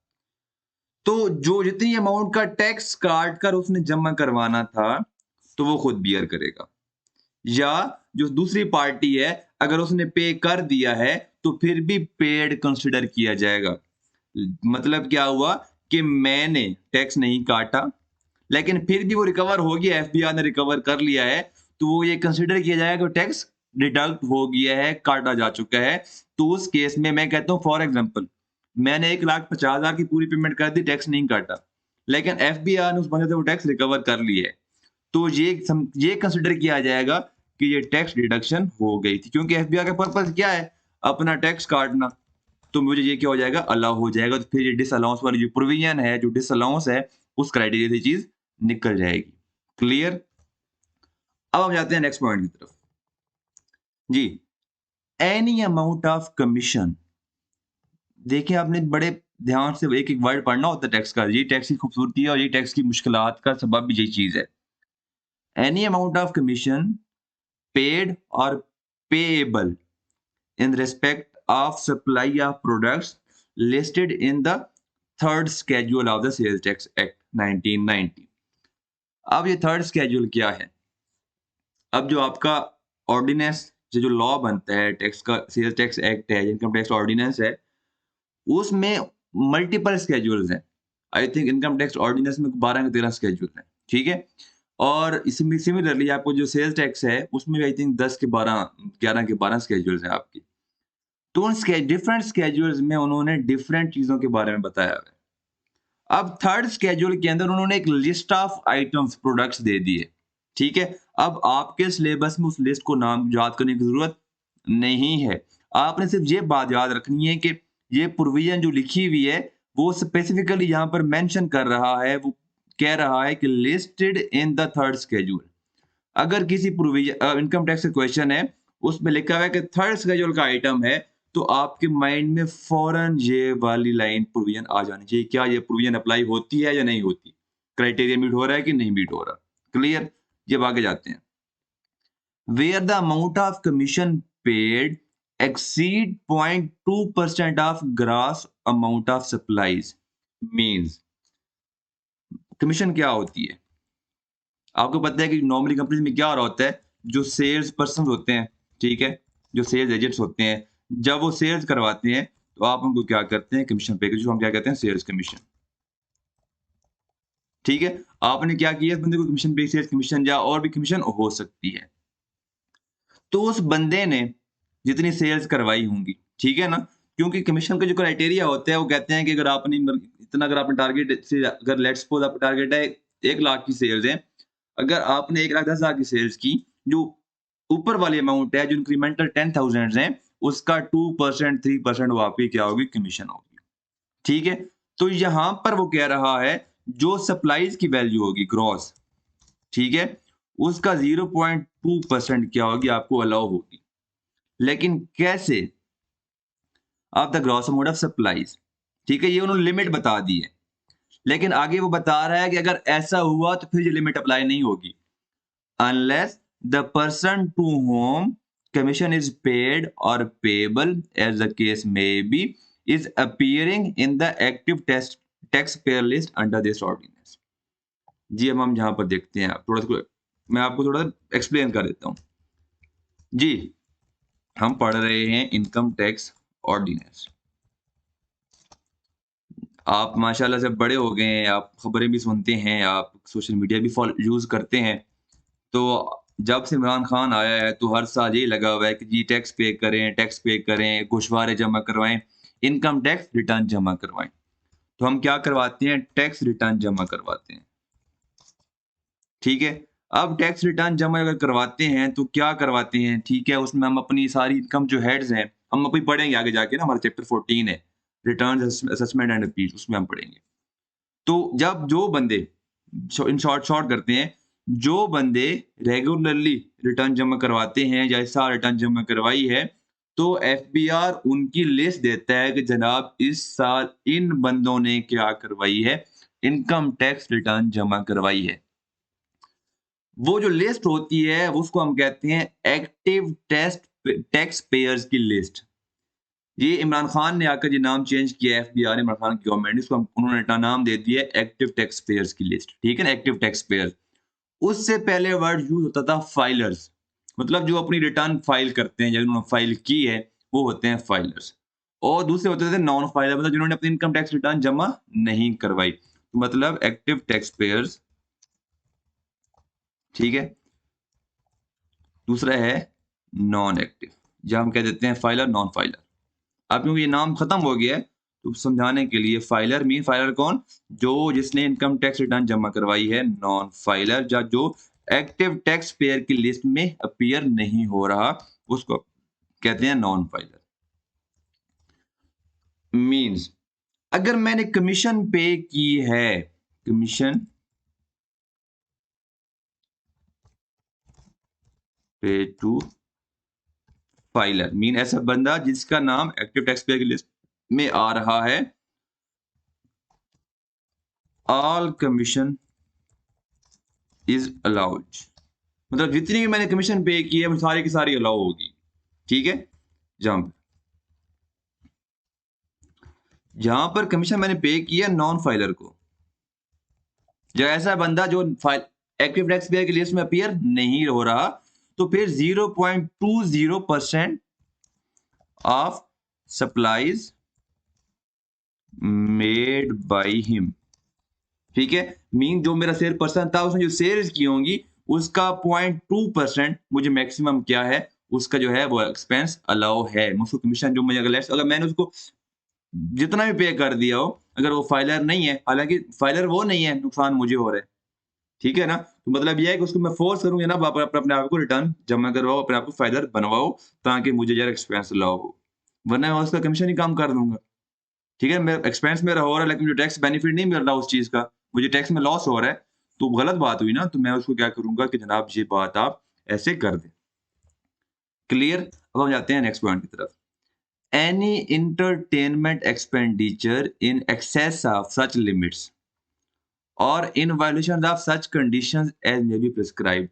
तो जो जितनी अमाउंट का टैक्स काट कर उसने जमा करवाना था, तो वो खुद बियर करेगा। या जो दूसरी पार्टी है, अगर उसने पे कर दिया है, तो फिर भी पेड कंसिडर किया जाएगा। मतलब क्या हुआ कि मैंने टैक्स नहीं काटा, लेकिन फिर भी वो रिकवर हो गया, एफबीआर ने रिकवर कर लिया है, तो वो ये कंसीडर किया जाएगा कि टैक्स डिडक्ट हो गया है, काटा जा चुका है। तो उस केस में मैं कहता हूँ, फॉर एग्जांपल मैंने 1,50,000 की पूरी पेमेंट कर दी, टैक्स नहीं काटा, लेकिन एफबीआर ने उस बंदे से वो टैक्स रिकवर कर लिया है, तो ये कंसीडर किया जाएगा कि ये टैक्स डिडक्शन हो गई थी, क्योंकि एफबीआर का पर्पस क्या है, अपना टैक्स काटना। तो मुझे ये क्या हो जाएगा, अलाउ हो जाएगा। तो फिर ये डिसअलाउंस वाली जो प्रोविजन है, जो डिसअलाउंस है, उस क्राइटेरिया से चीज निकल जाएगी। क्लियर? अब हम जाते हैं नेक्स्ट पॉइंट की तरफ। जी, एनी अमाउंट ऑफ कमीशन। देखिए, आपने बड़े ध्यान से एक एक वर्ड पढ़ना होता है टैक्स का। ये टैक्स की खूबसूरती है और ये टैक्स की मुश्किलात का सबब भी यही चीज है। Any amount of commission paid or payable in respect of supply of products listed in the third schedule of the Sales Tax Act 1990। अब ये थर्ड स्केड्यूल क्या है? अब जो आपका ऑर्डिनेंस जो लॉ बनता है टैक्स का, सेल्स टैक्स एक्ट है, इनकम टैक्स ऑर्डिनेंस है, उसमें मल्टीपल स्केड्यूल्स हैं। I think income tax ordinance में 12 के 13 स्केड्यूल हैं, ठीक है? और इसमें सिमिलरली आपको जो सेल्स टैक्स है, उसमें भी आई थिंक 10 के 12, 11 के 12 स्केड्यूल्स हैं आपकी। तो उन डिफरेंट स्केड्यूल्स में उन्होंने डिफरेंट चीज़ों के बारे में बताया हुआ है। अब थर्ड स्केड्यूल के अंदर उन्होंने एक लिस्ट ऑफ आइटम्स, प्रोडक्ट्स दे दिए, ठीक है? अब आपके सिलेबस में उस लिस्ट को नाम याद करने की ज़रूरत नहीं है। आपने सिर्फ़ ये बात याद रखनी है कि ये प्रोविज़न जो लिखी हुई है, वो स्पेसिफिकली यहाँ पर मेंशन कर रहा है, वो कह रहा है कि listed in the third schedule. अगर किसी इनकम टैक्स का क्वेश्चन है, उसमें लिखा हुआ है कि थर्ड शेड्यूल का आइटम है, तो आपके माइंड में फ़ौरन ये वाली लाइन प्रोविज़न आ जानी चाहिए। क्या ये प्रोविज़न अप्लाई होती है या नहीं होती? क्राइटेरिया मीट हो रहा है कि नहीं मीट हो रहा? क्लियर? जब आगे जाते हैं। Where the amount of commission paid exceed 0.2% of gross amount of supplies means, commission क्या होती है? आपको पता है कि नॉर्मली कंपनीज में क्या हो रहा होता है, जो सेल्स पर्सन होते हैं, ठीक है? जो सेल्स एजेंट्स होते हैं, जब वो सेल्स करवाते हैं, तो आप उनको क्या करते हैं, कमीशन पे, जिसको हम क्या कहते हैं, सेल्स कमीशन। ठीक है? आपने क्या किया, इस बंदे को कमीशन पे, सेल्स कमीशन या और भी कमीशन हो सकती है। तो उस बंदे ने जितनी सेल्स करवाई होंगी, ठीक है ना? क्योंकि कमीशन का जो क्राइटेरिया होता है, वो कहते हैं कि अगर आपने इतना, अगर आपने टारगेट से, अगर लेट्स सपोज़ आपका टारगेट है 1 लाख की सेल्स है, अगर आपने 1,10,000 की सेल्स की, जो ऊपर वाली अमाउंट है, जो इंक्रीमेंटल 10,000 हैं, उसका 2%, 3% वो आपकी क्या होगी? कमीशन होगी। ठीक है? तो यहाँ पर वो कह रहा है, जो सप्लाइज़ की वैल्यू होगी ग्रॉस, ठीक है? उसका 0.2% क्या होगी? आपको अलाउ होगी। लेकिन कैसे? Of the gross amount of supplies, ठीक है? ये उन्होंने लिमिट बता दी है। लेकिन आगे वो बता रहा है कि अगर ऐसा हुआ तो फिर ये लिमिट अप्लाई नहीं होगी। Unless the person to whom commission is paid or payable as the case may be is appearing in the active test tax payer list under this ordinance. जी, अब हम यहाँ पर देखते हैं, थोड़ा सा मैं आपको थोड़ा एक्सप्लेन कर देता हूँ। जी, हम पढ़ रहे हैं इनकम टैक्स ऑर्डिनेंस। आप माशाल्लाह से बड़े हो गए हैं, आप खबरें भी सुनते हैं, आप सोशल मीडिया भी यूज़ करते हैं। तो जब से इमरान खान आया है, तो हर साल यही लगा हुआ है कि जी टैक्स पे करें, गोशवारे जमा करवाएँ, इनकम टैक्स रिटर्न जमा करवाएँ। तो हम क्या करवाते हैं? टैक्स रिटर्न जमा करवाते हैं, ठीक है? अब टैक्स रिटर्न जमा अगर करवाते हैं, तो क्या करवाते हैं, ठीक है? उसमें हम अपनी सारी इनकम जो हेड्स हैं, हम अभी पढ़ेंगे आगे जाके ना, हमारा चैप्टर 14 है, रिटर्न्स असेसमेंट एंड अपील, उसमें हम पढ़ेंगे। तो जब जो बंदे इन शॉर्ट शॉर्ट करते हैं, जो बंदे रेगुलरली रिटर्न जमा करवाते हैं या इस साल रिटर्न जमा करवाई है, तो एफबीआर उनकी लिस्ट देता है कि जनाब इस साल इन बंदों ने क्या करवाई है, इनकम टैक्स रिटर्न जमा करवाई है। वो जो लिस्ट होती है उसको हम कहते हैं एक्टिव टैक्स पेयर्स की लिस्ट। ये इमरान खान ने आकर ये नाम चेंज किया है, एफबीआर इमरान खान की गवर्नमेंट ने, इसको उन्होंने नाम दे दिया है एक्टिव टैक्स पेयर्स की लिस्ट, ठीक है ना? Active tax payers. उससे पहले वर्ड यूज़ होता था फाइलर्स, मतलब जो अपनी रिटर्न फाइल करते हैं या जिन्होंने फाइल की है, वो होते हैं फाइलर्स। और दूसरे होते थे नॉन फाइलर, मतलब जिन्होंने अपनी इनकम टैक्स रिटर्न जमा नहीं करवाई। तो मतलब एक्टिव टैक्स पेयर्स, ठीक है? दूसरा है नॉन एक्टिव, या हम कह देते हैं फाइलर, नॉन फाइलर। अब क्योंकि ये नाम खत्म हो गया है, तो समझाने के लिए फाइलर कौन? जो जिसने इनकम टैक्स रिटर्न जमा करवाई है। नॉन फाइलर या जो एक्टिव टैक्स पेयर की लिस्ट में अपीयर नहीं हो रहा, उसको कहते हैं नॉन फाइलर। मीन्स अगर मैंने कमीशन पे की है, कमीशन पे टू फाइलर, मीन ऐसा बंदा जिसका नाम एक्टिव टैक्स पेयर की लिस्ट में आ रहा है, ऑल कमीशन इज अलाउड, मतलब जितनी भी मैंने कमीशन पे की है वो सारी की सारी अलाउ होगी, ठीक है? जहाँ जहाँ पर कमीशन मैंने पे किया नॉन फाइलर को, या ऐसा बंदा जो फाइल एक्टिव टैक्स पेयर की लिस्ट में अपीयर नहीं हो रहा, तो फिर 0.20% of supplies made by him, ठीक है? मीन जो मेरा सेल पर्सन था उसने जो सेल्स की होंगी, उसका 0.2% मुझे मैक्सिमम क्या है, उसका जो है वो एक्सपेंस अलाउ है। उसको कमीशन जो मुझे अगर मैंने उसको जितना भी पे कर दिया हो, अगर वो फाइलर नहीं है, हालाँकि फाइलर वो नहीं है, नुकसान मुझे हो रहा है, ठीक है ना? तो मतलब ये है कि उसको मैं फ़ोर्स करूँगा ना, आप अपने आप को रिटर्न जमा करवाओ, अपने आप को फाइलर बनवाओ, ताकि मुझे ज़रा एक्सपेंस अलाउ हो। वरना मैं उसका कमीशन ही कम कर दूँगा, ठीक है? मैं एक्सपेंस मेरा हो रहा है, लेकिन मुझे टैक्स बेनिफिट नहीं मिल रहा उस चीज़ का, मुझे टैक्स में लॉस हो रहा है, तो गलत बात हुई ना, तो मैं उसको क्या करूँगा कि जनाब ये बात आप ऐसे कर दें। क्लियर? अब हम जाते हैं नेक्स्ट पॉइंट की तरफ। Any entertainment expenditure in excess of such limits or in violation of such conditions as may be prescribed,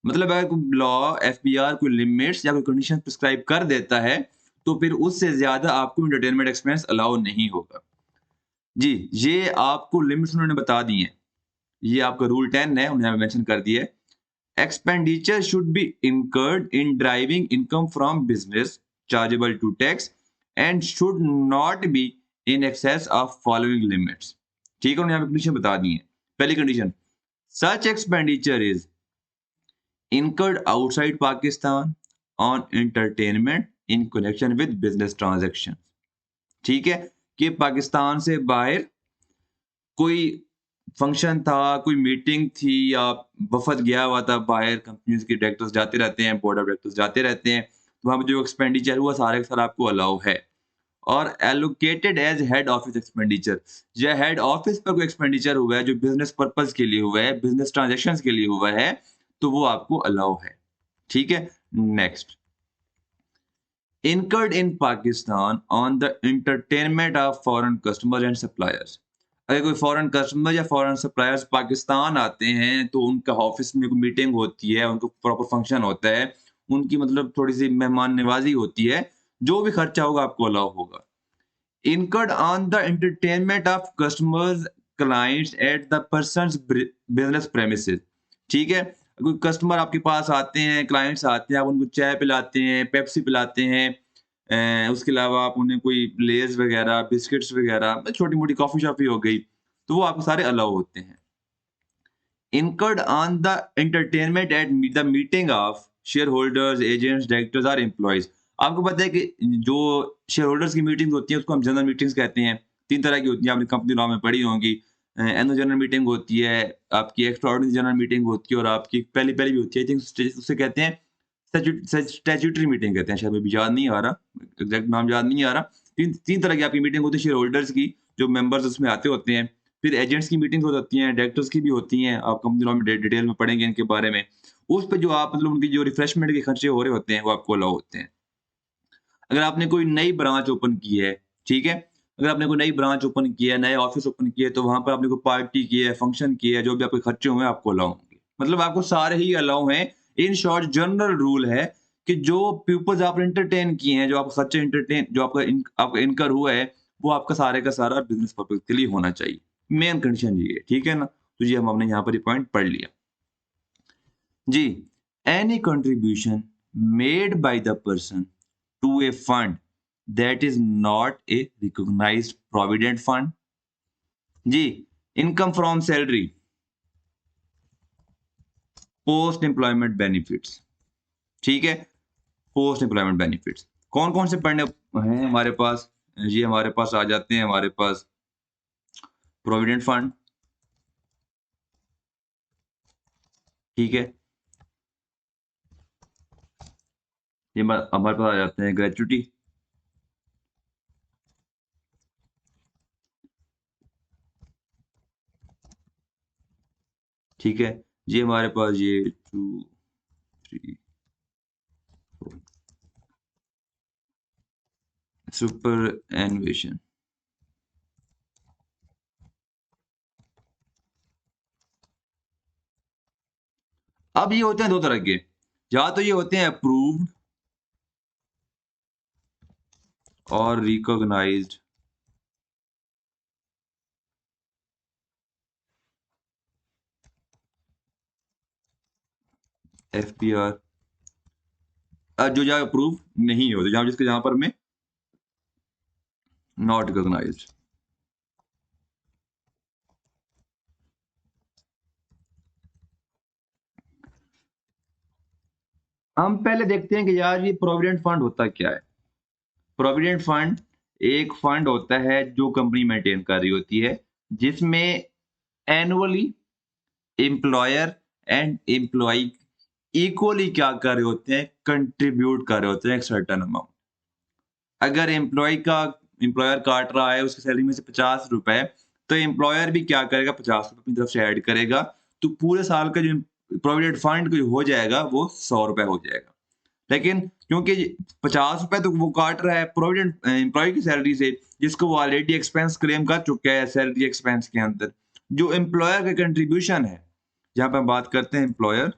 मतलब अगर कोई लॉ एफबीआर कोई लिमिट्स या कोई कंडीशन प्रिस्क्राइब कर देता है, तो फिर उससे ज्यादा आपको एंटरटेनमेंट एक्सपेंस अलाउ नहीं होगा। जी, ये आपको लिमिट्स उन्होंने बता दी हैं। ये आपका रूल 10 है, उन्होंने मेंशन कर दिया है। Expenditure should be incurred in driving income from business chargeable to tax and should not be in excess of following limits, ठीक है? उन्होंने यहाँ पे कंडीशन बता दी है। पहली condition, such expenditure is incurred outside Pakistan on entertainment in connection with business transactions, ठीक है? कि पाकिस्तान से बाहर कोई फंक्शन था, कोई मीटिंग थी या वफ़द गया हुआ था बाहर, कंपनीज़ के डायरेक्टर्स जाते रहते हैं, बोर्ड ऑफ डायरेक्टर्स जाते रहते हैं, तो वहाँ पे जो एक्सपेंडिचर हुआ सारा का सारा आपको अलाउ है। और allocated as head office expenditure, या हेड ऑफिस पर कोई एक्सपेंडिचर हुआ है जो बिज़नेस पर्पज़ के लिए हुआ है, बिज़नेस ट्रांज़ैक्शंस के लिए हुआ है, तो वो आपको अलाउ है। ठीक है? Next, incurred in Pakistan on the entertainment of foreign customers and suppliers। अगर कोई फॉरेन कस्टमर या फॉरेन सप्लायर्स पाकिस्तान आते हैं तो उनका ऑफिस में कोई मीटिंग होती है, उनको प्रॉपर फंक्शन होता है, उनकी मतलब थोड़ी-सी मेहमान नवाज़ी होती है, जो भी खर्चा होगा आपको अलाउ होगा। incurred on the entertainment of customers clients at the person's business premises। ठीक है, कोई कस्टमर आपके पास आते हैं, क्लाइंट्स आते हैं, आप उनको चाय पिलाते हैं, पेप्सी पिलाते हैं, उसके अलावा आप उन्हें कोई लेज वगैरह, बिस्किट्स वगैरह, छोटी मोटी कॉफी शॉफी हो गई, तो वो आपको सारे अलाउ होते हैं। incurred on the entertainment at the meeting of shareholders, agents, directors or employees। आपको पता है कि जो शेयर होल्डर्स की मीटिंग होती है उसको हम जनरल मीटिंग्स कहते हैं। 3 तरह की होती हैं, आपने कंपनी लॉ में पढ़ी होंगी। एनुअल जनरल मीटिंग होती है, आपकी एक्स्ट्राऑर्डिनरी जनरल मीटिंग होती है और आपकी पहली-पहली भी होती है। आई थिंक उसे कहते हैं स्टैट्यूटरी मीटिंग कहते हैं, शायद अभी याद नहीं आ रहा, एग्ज़ैक्ट नाम याद नहीं आ रहा। 3 तरह की आपकी मीटिंग होती है शेयर होल्डर्स की, जो मेंबर्स उसमें आते होते हैं। फिर एजेंट्स की मीटिंग्स हो जाती हैं, डायरेक्टर्स की भी होती हैं, आप कंपनी लॉ में डिटेल में पढ़ेंगे इनके बारे में। उस पे जो आप मतलब उनकी जो रिफ्रेशमेंट के खर्चे हो रहे होते हैं, वो आपको अलाउ होते हैं। अगर आपने कोई नई ब्रांच ओपन की है, ठीक है? अगर आपने कोई नई ब्रांच ओपन की है, नया ऑफ़िस ओपन किया है, तो वहाँ पर आपने कोई पार्टी की है, फंक्शन किया है, जो भी आपके खर्चे हुए हैं, आपको अलाउ होंगे। मतलब आपको सारे ही अलाउ हैं। इन शॉर्ट जनरल रूल है कि जो पर्पज़ आपने एंटरटेन किए हैं, जो आपका खर्चे एंटरटेन जो आपका इनकर हुआ है, वो आपका सारे का सारा बिज़नेस पर्पज़ के लिए होना चाहिए। मेन कंडीशन ये है, ठीक है ना? तो ये हमने यहाँ पर ये पॉइंट पढ़ लिया। जी, any contribution made by the person to a fund that is not a recognized provident fund। Ji, income from salary, post employment benefits। ठीक है, पोस्ट एम्प्लॉयमेंट बेनिफिट्स कौन कौन से पढ़ने हैं हमारे पास? ये हमारे पास आ जाते हैं, हमारे पास प्रोविडेंट फंड, ठीक है, ये हमारे पास आ जाते हैं ग्रेचुटी, ठीक है, ये हमारे पास ये 2 3 4 सुपर एनुएशन। अब ये होते हैं 2 तरह के, या तो ये होते हैं अप्रूव्ड और रिकॉग्नाइज्ड एफपीआर, जो जहाँ अप्रूव नहीं होते, जहाँ पर में नॉट रिकॉग्नाइज्ड। हम पहले देखते हैं कि यार ये प्रोविडेंट फंड होता क्या है। प्रोविडेंट फंड एक फंड होता है जो कंपनी मेंटेन कर रही होती है, जिसमें annually employer and employee equally क्या कर रहे होते हैं, कंट्रीब्यूट कर रहे होते हैं एक सर्टेन अमाउंट। अगर एम्प्लॉयर काट रहा है उसकी सैलरी में से ₹50, तो एम्प्लॉयर भी क्या करेगा, ₹50 अपनी तरफ से ऐड करेगा, तो पूरे साल का जो प्रोविडेंट फंड जो हो जाएगा वो ₹100 हो जाएगा। लेकिन क्योंकि ₹50 तो वो काट रहा है प्रोविडेंट एम्प्लॉयी की सैलरी से, जिसको वो ऑलरेडी एक्सपेंस क्लेम कर चुका है सैलरी एक्सपेंस के अंदर। जो एम्प्लॉयर का कंट्रीब्यूशन है, जहाँ पे हम बात करते हैं एम्प्लॉयर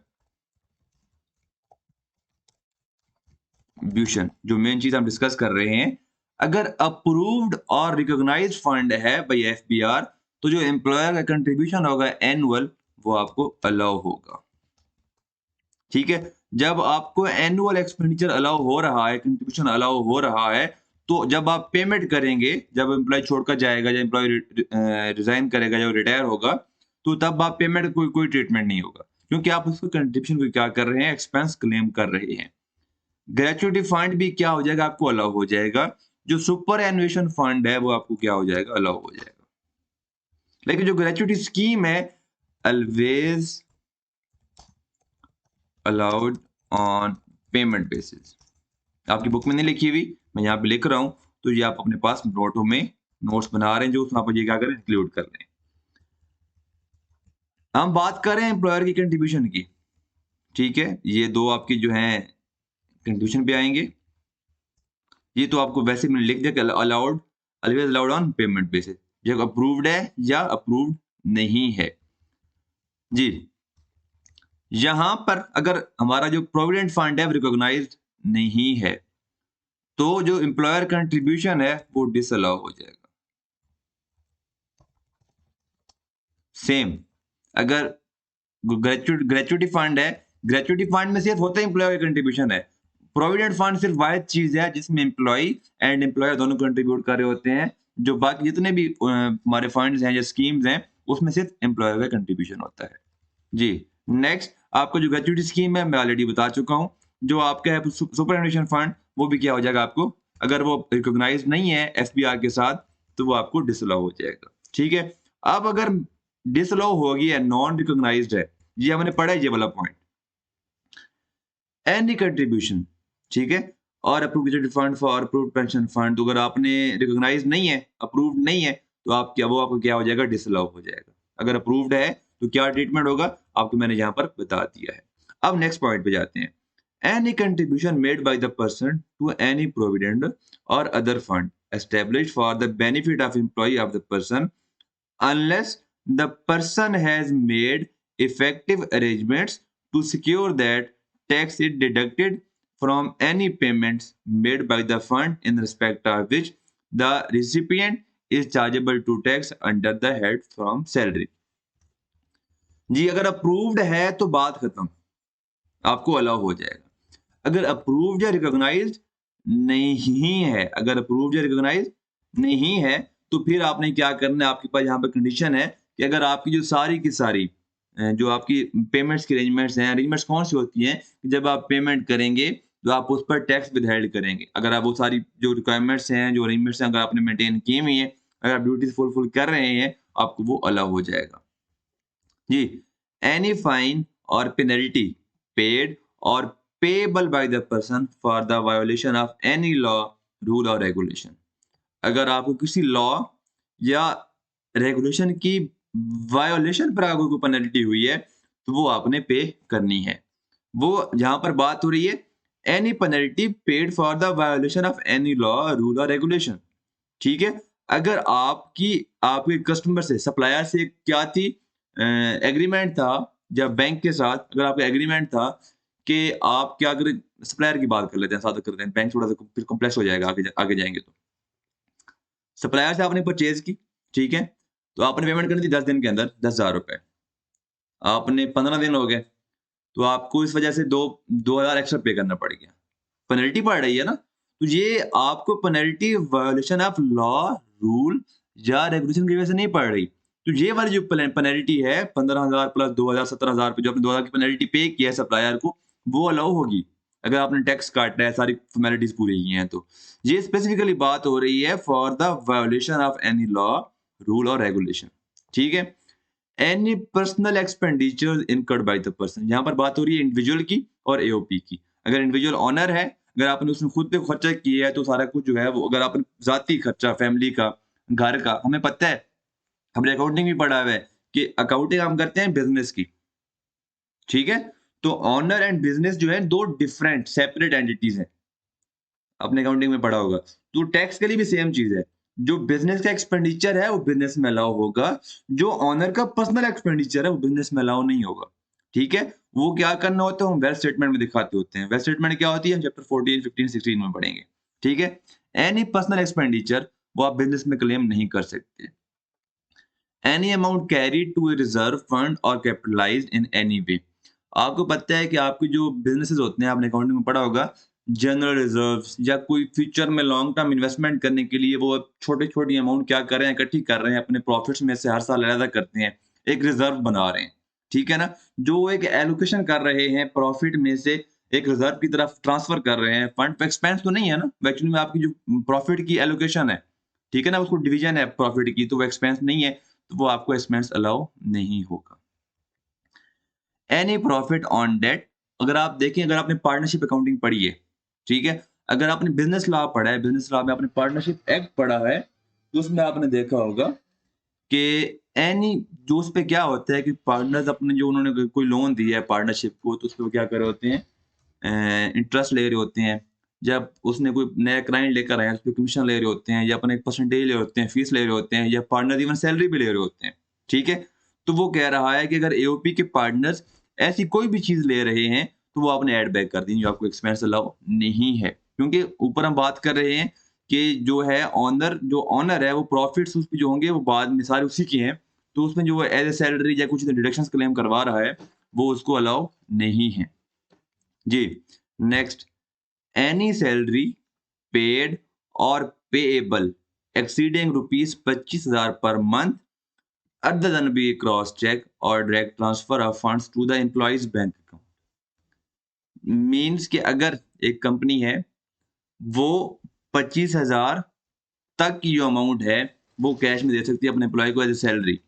ब्यूशन, जो मेन चीज़ हम डिस्कस कर रहे हैं, अगर अप्रूव्ड और रिकॉग्नाइज्ड फंड है बाय एफपीआर, तो जो एम्प्लॉयर का कंट्रीब्यूशन होगा एनुअल, वो आपको अलाउ होगा। ठीक है? जब आपको एनुअल एक्सपेंडिचर अलाउ हो रहा है, कंट्रीब्यूशन अलाउ हो रहा है, तो जब आप पेमेंट करेंगे, जब एम्प्लॉयी छोड़कर जाएगा या एम्प्लॉयी रिज़ाइन करेगा या रिटायर होगा, तो तब आप पेमेंट कोई कोई ट्रीटमेंट नहीं होगा। क्योंकि आप उसको कंट्रीब्यूशन को क्या कर रहे हैं, एक्सपेंस क्लेम कर रहे हैं। ग्रेच्युटी फंड भी क्या हो जाएगा, आपको अलाउ हो जाएगा। जो सुपर एन्युएशन फंड है, वो आपको क्या हो जाएगा, अलाउ हो जाएगा। लेकिन जो ग्रेचुइटी स्कीम है always allowed on payment basis. आपकी बुक में नहीं लिखी हुई, मैं यहाँ पे लिख रहा हूँ, तो ये आप अपने पास नोटों में नोट्स बना रहे हैं, जो उसमें आप ये क्या करें, इंक्लूड कर लें। हम बात कर रहे हैं एम्प्लॉयर की कंट्रीब्यूशन की, ठीक है? ये 2 आपकी जो हैं कंट्रीब्यूशन पे आएँगे। ये तो आपको वैसे मैंने लिख दिया कि allowed, always allowed on payment basis. ये अप्रूव्ड है या अप्रूव्ड नहीं है। जी, यहाँ पर अगर हमारा जो प्रोविडेंट फंड है रिकॉग्नाइज्ड नहीं है, तो जो एम्प्लॉयर कंट्रीब्यूशन है वो डिसअलाउ हो जाएगा। सेम अगर ग्रेच्युटी फंड है, ग्रेच्युटी फंड में सिर्फ होता है एम्प्लॉयर कंट्रीब्यूशन है। प्रोविडेंट फंड सिर्फ वाहिद चीज है जिसमें एम्प्लॉय एंड एम्प्लॉयर दोनों कंट्रीब्यूट कर रहे होते हैं। जो बाकी जितने भी हमारे फंड्स हैं या स्कीम्स हैं, उसमें सिर्फ एम्प्लॉयर का कंट्रीब्यूशन होता है। जी, नेक्स्ट आपको जो ग्रेच्युटी स्कीम है मैं ऑलरेडी बता चुका हूँ। जो आपका है सुपरएनुएशन फंड, वो भी क्या हो जाएगा आपको, अगर वो रिकॉग्नाइज्ड नहीं है एफबीआर के साथ, तो वो आपको डिसअलाउ हो जाएगा। ठीक है? अब अगर डिसअलाउ हो गया है, नॉन रिकॉग्नाइज्ड है, ये हमने पढ़ा है ये वाला पॉइंट। एनी कंट्रीब्यूशन, ठीक है? और approved gratuity fund for approved pension fund, तो अगर आपने रिकॉग्नाइज्ड नहीं है, अप्रूव्ड नहीं है, तो आप क्या वो आपको क्या हो जाएगा, डिसअलाउ हो जाएगा। अगर अप्रूव्ड है तो क्या ट्रीटमेंट होगा, आपको मैंने यहाँ पर बता दिया है। अब नेक्स्ट पॉइंट पे जाते हैं। Any contribution made by the person to any provident or other fund established for the benefit of employee of the person unless the person has made effective arrangements to secure that tax is deducted from any payments made by the fund in respect of which the recipient is chargeable to tax under the head from salary। जी, अगर approved है तो बात खत्म, आपको allow हो जाएगा। अगर approved या रिकॉग्नाइज्ड नहीं है, अगर अप्रूव्ड या रिकॉग्नाइज्ड नहीं है, तो फिर आपने क्या करना है, आपके पास यहाँ पे कंडीशन है कि अगर आपकी जो सारी की सारी जो आपकी पेमेंट्स की अरेंजमेंट्स हैं, अरेंजमेंट्स कौन-सी होती हैं कि जब आप पेमेंट करेंगे, तो आप उस पर टैक्स विथहेल्ड करेंगे। अगर आप वो सारी जो रिक्वायरमेंट्स हैं, जो अरेंजमेंट्स हैं, अगर आपने मेंटेन की हुई हैं, अगर आप ड्यूटीज़ फुलफिल कर रहे हैं, आपको वो अलाउ हो जाएगा। जी, एनी फाइन और penalty paid or payable by the person for the violation of any law, rule और रेगुलेशन। अगर आपको किसी लॉ या रेगुलेशन की वायोलेशन पर अगर कोई पेनल्टी हुई है, तो वो आपने पे करनी है। वो जहाँ पर बात हो रही है, any penalty paid for the violation of any law, rule और रेगुलेशन। ठीक है? अगर आपकी आपके कस्टमर से, सप्लायर से क्या थी, एग्रीमेंट था, या बैंक के साथ अगर आपका एग्रीमेंट था कि आप क्या करें, सप्लायर की बात कर लेते हैं, सादा करते हैं, बैंक थोड़ा-सा फिर कॉम्प्लेक्स हो जाएगा आगे जाएँगे तो। सप्लायर से आपने परचेज़ की, ठीक है? तो आपने पेमेंट करनी थी 10 दिन के अंदर ₹10,000। आपने 15 दिन हो गए, तो आपको इस वजह से 2,000 एक्स्ट्रा पे करना पड़ गया। पेनल्टी पड़ रही है ना? तो ये आपको penalty violation of law, rule या रेगुलेशन की वजह से नहीं पड़ रही। तो ये वाली जो पेनल्टी है 15,000 प्लस 2,000 17,000 रुपए जो आपने 2,000 की पेनल्टी पे किया है सप्लायर को, वो अलाउ होगी। अगर आपने टैक्स काटा है, सारी फ़ॉर्मेलिटीज़ पूरी की हैं तो। ये स्पेसिफिकली बात हो रही है for the violation of any law, rule और रेगुलेशन। ठीक है? Any personal expenditure incurred by the person, यहाँ पर बात हो रही है इंडिविजुअल की और एओपी की। अगर इंडिविजुअल ओनर है, अगर आपने उसमें खुद पे खर्चा किया है, तो सारा कुछ जो है वो, अगर आपने ज़ाती खर्चा, फैमिली का, घर का, हमें पता है, हमने अकाउंटिंग भी पढ़ा हुआ है कि अकाउंटिंग हम करते हैं बिज़नेस की, ठीक है? तो ओनर एंड बिज़नेस जो है 2 डिफरेंट सेपरेट एंटिटीज़ हैं। आपने अकाउंटिंग में पढ़ा होगा। तो टैक्स के लिए भी सेम चीज़ है। जो बिज़नेस का एक्सपेंडिचर है, वो बिज़नेस में अलाउ होगा। जो ओनर का पर्सनल एक्सपेंडिचर है, वो बिज़नेस में अलाउ नहीं होगा। ठीक है? वो क्या करना होता है, हम वेल्थ स्टेटमेंट में दिखाते होते हैं। वेल्थ स्टेटमेंट क्या होती है? हम चैप्टर 14, 15, 16 में पढ़ेंगे। ठीक है? एनी पर्सनल एक्सपेंडिचर वो आप बिज़नेस में क्लेम नहीं कर सकते। Any amount carried to a reserve fund और कैपिटलाइज्ड इन एनी वे। आपको पता है कि आपके जो बिज़नेसेस होते हैं, आपने अकाउंटिंग में पढ़ा होगा, जनरल रिजर्व्स या कोई फ्यूचर में लॉन्ग टर्म इन्वेस्टमेंट करने के लिए वो छोटी-छोटी अमाउंट क्या कर रहे हैं, इकट्ठी कर रहे हैं, अपने प्रॉफिट्स में से हर साल अलग-अलग करते हैं, एक रिजर्व बना रहे हैं, ठीक है ना? जो वो एक एलोकेशन कर रहे हैं प्रॉफिट में से एक रिजर्व की तरफ ट्रांसफर कर रहे हैं, फंड एक्सपेंस तो नहीं है ना? एक्चुअली में आपकी जो प्रॉफिट की एलोकेशन है, ठीक है ना? उसको डिवीजन है प्रॉफिट की, तो वो एक्सपेंस नहीं है। तो वो आपको एक्सपेंस अलाउ नहीं होगा। एनी प्रॉफिट ऑन डेट, अगर आप देखें, अगर आपने पार्टनरशिप अकाउंटिंग पढ़ी है, ठीक है? अगर आपने बिज़नेस लॉ पढ़ा है, बिज़नेस लॉ में आपने पार्टनरशिप एक्ट पढ़ा है, तो उसमें आपने देखा होगा कि एनी जो उसपे क्या होता है कि पार्टनर्स अपने जो उन्होंने कोई लोन दिया है पार्टनरशिप को, तो उसपे वो क्या कर रहे होते हैं, इंटरेस्ट ले रहे होते हैं। जब उसने कोई नया क्लाइंट लेकर आया, उसपे कमीशन ले रहे होते हैं या अपने एक परसेंटेज ले रहे होते हैं, फीस ले रहे होते हैं या पार्टनर इवन सैलरी भी ले रहे होते हैं, ठीक है? तो वो कह रहा है कि अगर एओपी के पार्टनर्स ऐसी कोई भी चीज़ ले रहे हैं, तो वो आपने ऐड बैक कर दीजिए, जो आपको एक्सपेंस अलाउ नहीं है। क्योंकि ऊपर हम बात कर रहे हैं कि जो ओनर है वो प्रॉफिट्स उसपे जो होंगे वो बाद में सारे उसी के हैं। तो उसमें जो एज़ अ सैलरी या कुछ डिडक्शंस क्लेम करवा रहा है, वो उसको अलाउ नहीं है। जी, next, any salary paid or payable exceeding rupees 25,000 per month other than be cross check or direct transfer of funds to the employee's bank account। Means कि अगर एक कंपनी है, वो 25,000 तक की जो अमाउंट है, वो कैश में दे सकती है अपने एम्प्लॉय को एज़ अ सैलरी।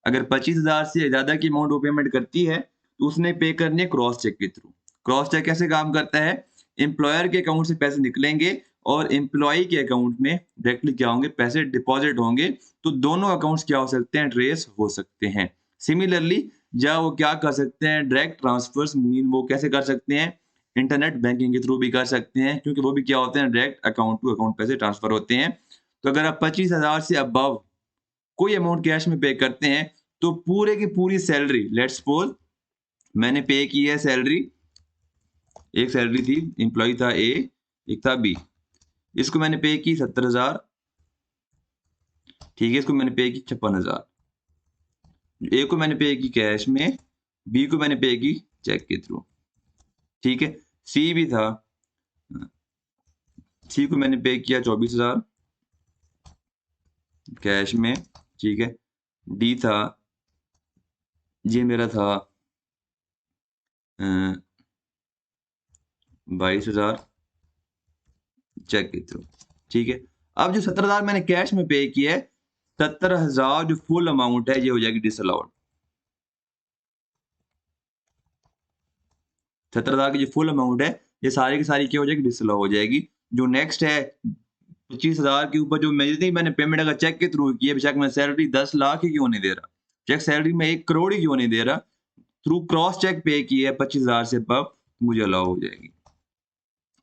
अगर 25,000 से ज़्यादा की अमाउंट वो पेमेंट करती है, तो उसने पे करनी है क्रॉस चेक के थ्रू। क्रॉस चेक कैसे काम करता है? एम्प्लॉयर के अकाउंट से पैसे निकलेंगे और एम्प्लॉयी के अकाउंट में डायरेक्टली क्या होंगे, पैसे डिपॉज़िट होंगे, तो दोनों अकाउंट्स क्या हो सकते हैं, ट्रेस हो सकते हैं। सिमिलरली या वो क्या कर सकते हैं, डायरेक्ट ट्रांसफर्स मीन वो कैसे कर सकते हैं? इंटरनेट बैंकिंग के थ्रू भी कर सकते हैं, क्योंकि वो भी क्या होते हैं, डायरेक्ट अकाउंट टू अकाउंट पैसे ट्रांसफर होते हैं। तो अगर आप 25,000 से अबव कोई अमाउंट कैश में पे करते हैं, तो पूरे की पूरी सैलरी, लेट्स सपोज़ मैंने पे की है सैलरी, एक सैलरी थी, एम्प्लॉयी था ए, एक था बी। इसको मैंने पे की 70,000, ठीक है? इसको मैंने पे की 56,000। ए को मैंने पे की कैश में, बी को मैंने पे की चेक के थ्रू, ठीक है? सी भी था, सी को मैंने पे किया 24,000 कैश में, ठीक है? डी था, ये मेरा था 22,000 चेक के थ्रू, ठीक है? अब जो 70,000 मैंने कैश में पे किया है, 70,000 जो फुल अमाउंट है, ये हो जाएगी डिसअलाउड। 70,000 की जो फुल अमाउंट है, ये सारी की सारी क्या हो जाएगी, डिसअलाउ हो जाएगी। जो नेक्स्ट है 25,000 के ऊपर जो मैंने पेमेंट अगर चेक के थ्रू की है, बेशक मैं सैलरी 10 लाख ही क्यों नहीं दे रहा, चेक सैलरी में 1 करोड़ ही क्यों नहीं दे रहा, थ्रू क्रॉस चेक पे की है 25,000 से अबव, मुझे अलाउ हो जाएगी।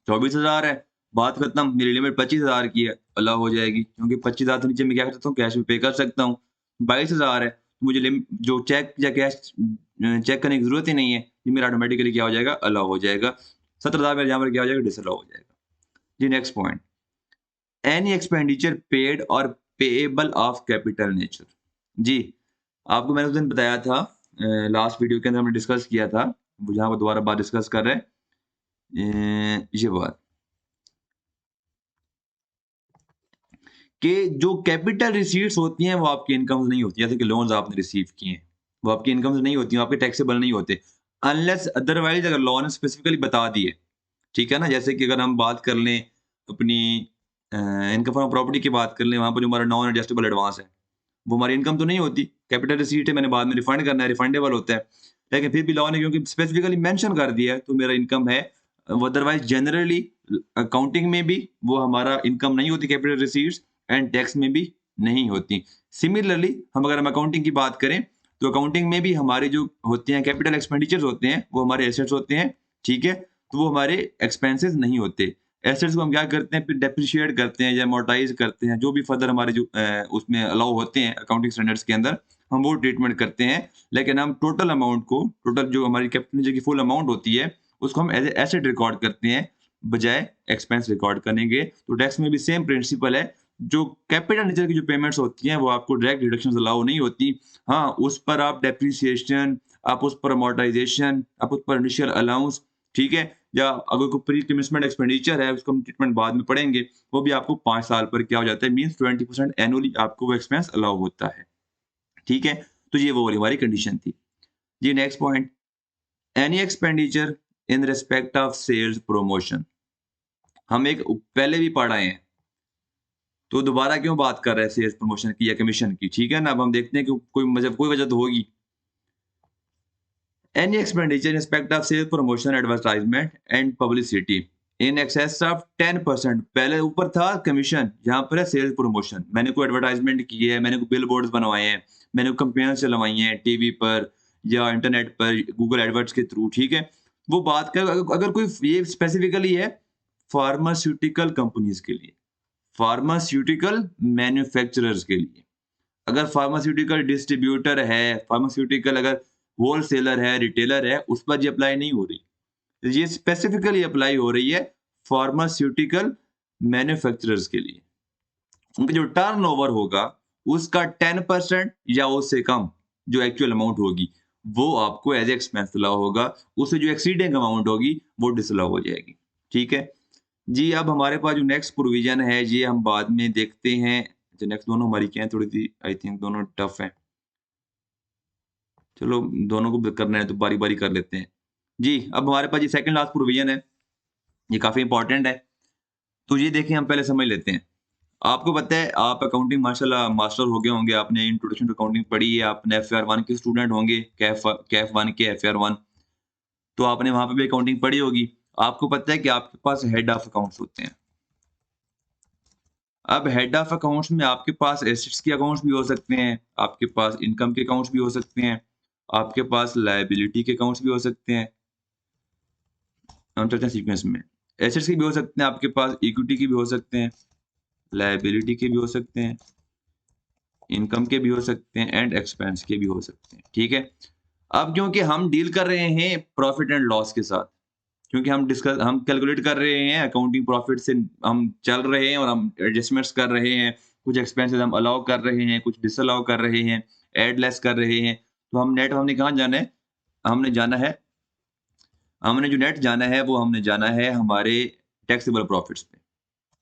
24,000 है, बात खत्म, मेरी लिमिट 25,000 की है, अलाउ हो जाएगी, क्योंकि 25,000 से नीचे मैं क्या कर सकता हूँ, कैश में पे कर सकता हूँ। 22,000 है, तो मुझे जो चेक या कैश चेक करने की ज़रूरत ही नहीं है, ये मेरा ऑटोमेटिकली क्या हो जाएगा, अलाउ हो जाएगा। 17,000 मेरे यहाँ पर क्या हो जाएगा, डिसअलाउ हो जाएगा। जी, next point, any expenditure paid or payable of capital nature. जी, आपको मैंने उस दिन बताया था, लास्ट वीडियो के अंदर हमने डिस्कस किया था, वो यहाँ पर दोबारा बात डिस्कस कर रहे हैं। ये बात कि जो कैपिटल रिसीट्स होती हैं, वो आपकी इनकम से नहीं होती, जैसे कि लोन्स आपने रिसीव किए हैं, वो आपकी इनकम से नहीं होती, वो आपके टैक्सेबल नहीं होते, अनलेस अदरवाइज़ अगर लॉ ने स्पेसिफिकली बता दिए, ठीक है ना? जैसे कि अगर हम बात कर लें अपनी इनकम फ्रॉम प्रॉपर्टी की बात कर लें, वहाँ पर जो हमारा नॉन एडजस्टेबल एडवांस है, वो हमारी इनकम तो नहीं होती, कैपिटल रिसीट है, मैंने बाद में रिफंड करना है, रिफंडेबल होता है। लेकिन फिर भी लॉ ने क्योंकि स्पेसिफिकली मेंशन कर दिया है, तो मेरा इनकम है। अदरवाइज़ जनरली अकाउंटिंग में भी वो हमारा इनकम नहीं होती कैपिटल रिसीट्स, एंड टैक्स में भी नहीं होती। सिमिलरली हम अकाउंटिंग की बात करें, तो अकाउंटिंग में भी हमारे जो होते हैं कैपिटल एक्सपेंडिचर्स होते हैं, वो हमारे एसेट्स होते हैं, ठीक है? तो वो हमारे एक्सपेंसेस नहीं होते। एसेट्स को हम क्या करते हैं, फिर डेप्रिशिएट करते हैं या अमोर्टाइज़ करते हैं, जो भी फर्दर हमारे जो उसमें अलाउ होते हैं अकाउंटिंग स्टैंडर्ड्स के अंदर, हम वो ट्रीटमेंट करते हैं। लेकिन हम टोटल अमाउंट को, टोटल जो हमारी कैपिटल की फुल अमाउंट होती है, उसको हम एज़ ए एसेट रिकॉर्ड करते हैं, बजाय एक्सपेंस रिकॉर्ड करने के। तो टैक्स में भी सेम प्रिंसिपल है, जो कैपिटल नेचर की जो पेमेंट्स होती हैं, वो आपको डायरेक्ट डिडक्शंस अलाउ नहीं होती। हाँ, उस पर आप डेप्रिसिएशन, आप उस पर अमोर्टाइज़ेशन, आप उस पर इनिशियल अलाउंस, ठीक है? या अगर कोई प्री कमिटमेंट एक्सपेंडिचर है, उसको हम ट्रीटमेंट बाद में पढ़ेंगे, वो भी आपको 5 साल पर क्या हो जाता है, मीन्स 20% एनुअली आपको वो एक्सपेंस अलाउ होता है, ठीक है? तो ये वो वाली हमारी कंडीशन थी। जी, next point, any expenditure in respect of sales promotion. हम एक पहले भी पढ़ आए हैं तो दोबारा क्यों बात कर रहे हैं सेल्स प्रमोशन की या कमीशन की, ठीक है ना? अब हम देखते हैं कि कोई वजह तो होगी। Any expenditure in respect of sales, promotion, advertisement and publicity in excess of 10%। पहले ऊपर था कमीशन, यहाँ पर है सेल्स प्रमोशन। मैंने कोई एडवर्टाइजमेंट की है, मैंने कोई बिलबोर्ड्स बनवाए हैं, मैंने कोई कैंपेन्स चलवाई हैं टीवी पर या इंटरनेट पर गूगल एडवर्ड्स के थ्रू, ठीक है? वो बात कर अगर कोई ये स्पेसिफिकली है फार्मास्यूटिकल कंपनीज़ के लिए, फार्मास्यूटिकल मैन्युफैक्चरर्स के लिए। अगर फार्मास्यूटिकल डिस्ट्रीब्यूटर है, फार्मास्यूटिकल अगर होलसेलर है, रिटेलर है, उस पर ये अप्लाई नहीं हो रही। ये स्पेसिफिकली अप्लाई हो रही है फार्मास्यूटिकल मैन्युफैक्चरर्स के लिए। उनका जो टर्नओवर होगा, उसका 10% या उससे कम जो एक्चुअल अमाउंट होगी, वो आपको एज़ एक्सपेंस अलाउ होगा। उससे जो एक्सीडिंग अमाउंट होगी, वो डिसअलाउ हो जाएगी। ठीक है? जी, अब हमारे पास जो नेक्स्ट प्रोविज़न है, ये हम बाद में देखते हैं। जो नेक्स्ट दोनों हमारी क्या है, थोड़ी-सी आई थिंक दोनों टफ हैं। चलो दोनों को करना है तो बारी-बारी कर लेते हैं। जी, अब हमारे पास ये सेकंड लास्ट प्रोविज़न है, ये काफ़ी इम्पोर्टेंट है। तो ये देखिए हम पहले समझ लेते हैं। आपको पता है आप अकाउंटिंग माशाल्लाह मास्टर हो गए होंगे, आपने इंट्रोडक्शन टू अकाउंटिंग पढ़ी है, आपने एफएआर 1 के स्टूडेंट होंगे, कैफ 1 के एफएआर 1, तो आपने वहाँ पे भी अकाउंटिंग पढ़ी होगी। आपको पता है कि आपके पास हेड ऑफ अकाउंट्स होते हैं। अब हेड ऑफ अकाउंट्स में आपके पास एसेट्स के अकाउंट्स भी हो सकते हैं, आपके पास इनकम के अकाउंट्स भी हो सकते हैं, आपके पास लायबिलिटी के अकाउंट्स भी हो सकते हैं। हम चलते हैं सीक्वेंस में। एसेट्स के भी हो सकते हैं आपके पास, इक्विटी के भी हो सकते हैं, लायबिलिटी के भी हो सकते हैं, इनकम के भी हो सकते हैं एंड एक्सपेंस के भी हो सकते हैं, ठीक है? अब क्योंकि हम डील कर रहे हैं प्रॉफिट एंड लॉस के साथ, क्योंकि हम कैलकुलेट कर रहे हैं अकाउंटिंग प्रॉफिट से हम चल रहे हैं और हम एडजस्टमेंट्स कर रहे हैं, कुछ एक्सपेंसेस हम अलाउ कर रहे हैं, कुछ डिसअलाउ कर रहे हैं, ऐड लेस कर रहे हैं। तो हमने कहाँ जाना है? हमने जाना है हमने जो नेट जाना है वो हमने जाना है हमारे टैक्सेबल प्रॉफिट्स पे,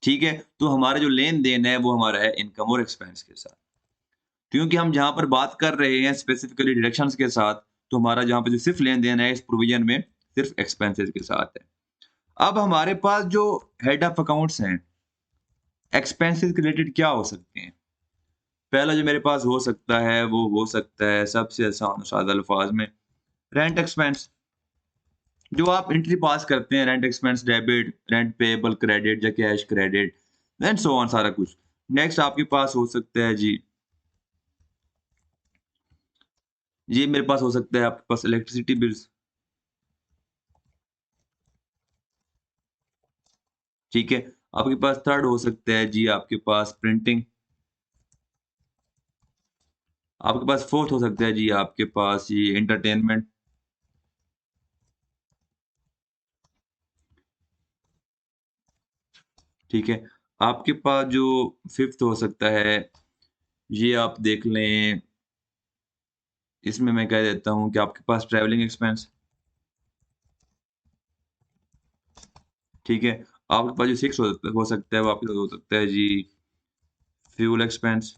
ठीक है? तो हमारा जो लेन-देन है वो हमारा है इनकम और एक्सपेंस के साथ। क्योंकि हम जहाँ पर बात कर रहे हैं स्पेसिफिकली डिडक्शंस के साथ, तो हमारा जहाँ पे जो सिर्फ़ लेन-देन है इस प्रोविज़न में सिर्फ़ एक्सपेंसेस के साथ है। अब हमारे पास जो हेड ऑफ अकाउंट्स हैं, एक्सपेंसेस के रिलेटेड क्या हो सकते हैं? पहला जो मेरे पास हो सकता है, वो हो सकता है सबसे आसान और सादा अल्फ़ाज़ में रेंट एक्सपेंस। जो आप एंट्री पास करते हैं rent expense debit, rent payable credit या cash credit and so on सारा कुछ। नेक्स्ट आपके पास हो सकता है जी, ये मेरे पास हो सकता है आपके पास इलेक्ट्रिसिटी बिल्स, ठीक है? आपके पास थर्ड हो सकता है जी आपके पास प्रिंटिंग, आपके पास फोर्थ हो सकता है जी आपके पास ये एंटरटेनमेंट, ठीक है? आपके पास जो फिफ्थ हो सकता है, ये आप देख लें, इसमें मैं कह देता हूँ कि आपके पास ट्रैवलिंग एक्सपेंस, ठीक है? आपके पास जो सिक्स हो सकता है वो आपके पास हो सकता है जी फ्यूल एक्सपेंस।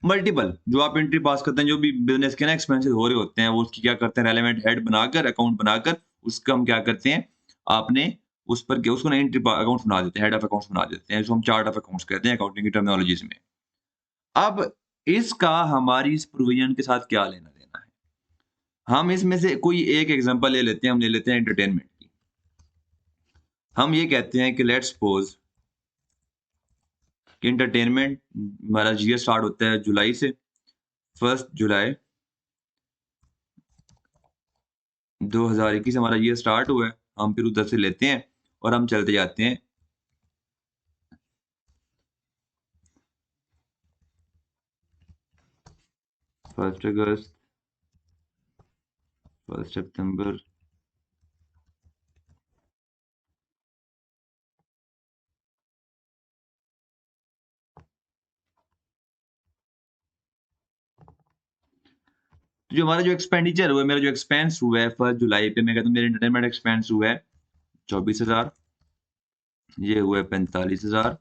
मल्टीपल जो आप एंट्री पास करते हैं, जो भी बिज़नेस के ना एक्सपेंसेस हो रहे होते हैं, वो उसकी क्या करते हैं रेलेवेंट हेड बनाकर, अकाउंट बनाकर, उसका हम क्या करते हैं, आपने उस पर क्या उसको ना एंट्री अकाउंट्स बना देते हैं, हेड ऑफ अकाउंट्स बना देते हैं, जिसको हम चार्ट ऑफ अकाउंट्स कहते हैं अकाउंटिंग की टर्मिनोलॉजीज़ में। अब इसका हमारी इस प्रोविज़न के साथ क्या लेना-देना है? हम इसमें से कोई एक एग्ज़ाम्पल ले लेते हैं, हम ले लेते हैं एंटरटेनमेंट की। हम ये कहते हैं कि लेट्स सपोज़ कि एंटरटेनमेंट हमारा ईयर स्टार्ट होता है जुलाई से, 1 जुलाई 2021 से हमारा ईयर स्टार्ट हुआ है, हम फिर उधर से लेते हैं और हम चलते जाते हैं 1 अगस्त, 1 सितंबर, जो हमारा जो एक्सपेंडिचर हुआ है, मेरा जो एक्सपेंस हुआ है 1 जुलाई पे, मैं कहता हूँ मेरा एंटरटेनमेंट एक्सपेंस हुआ है 24,000, ये हुआ है 45,000,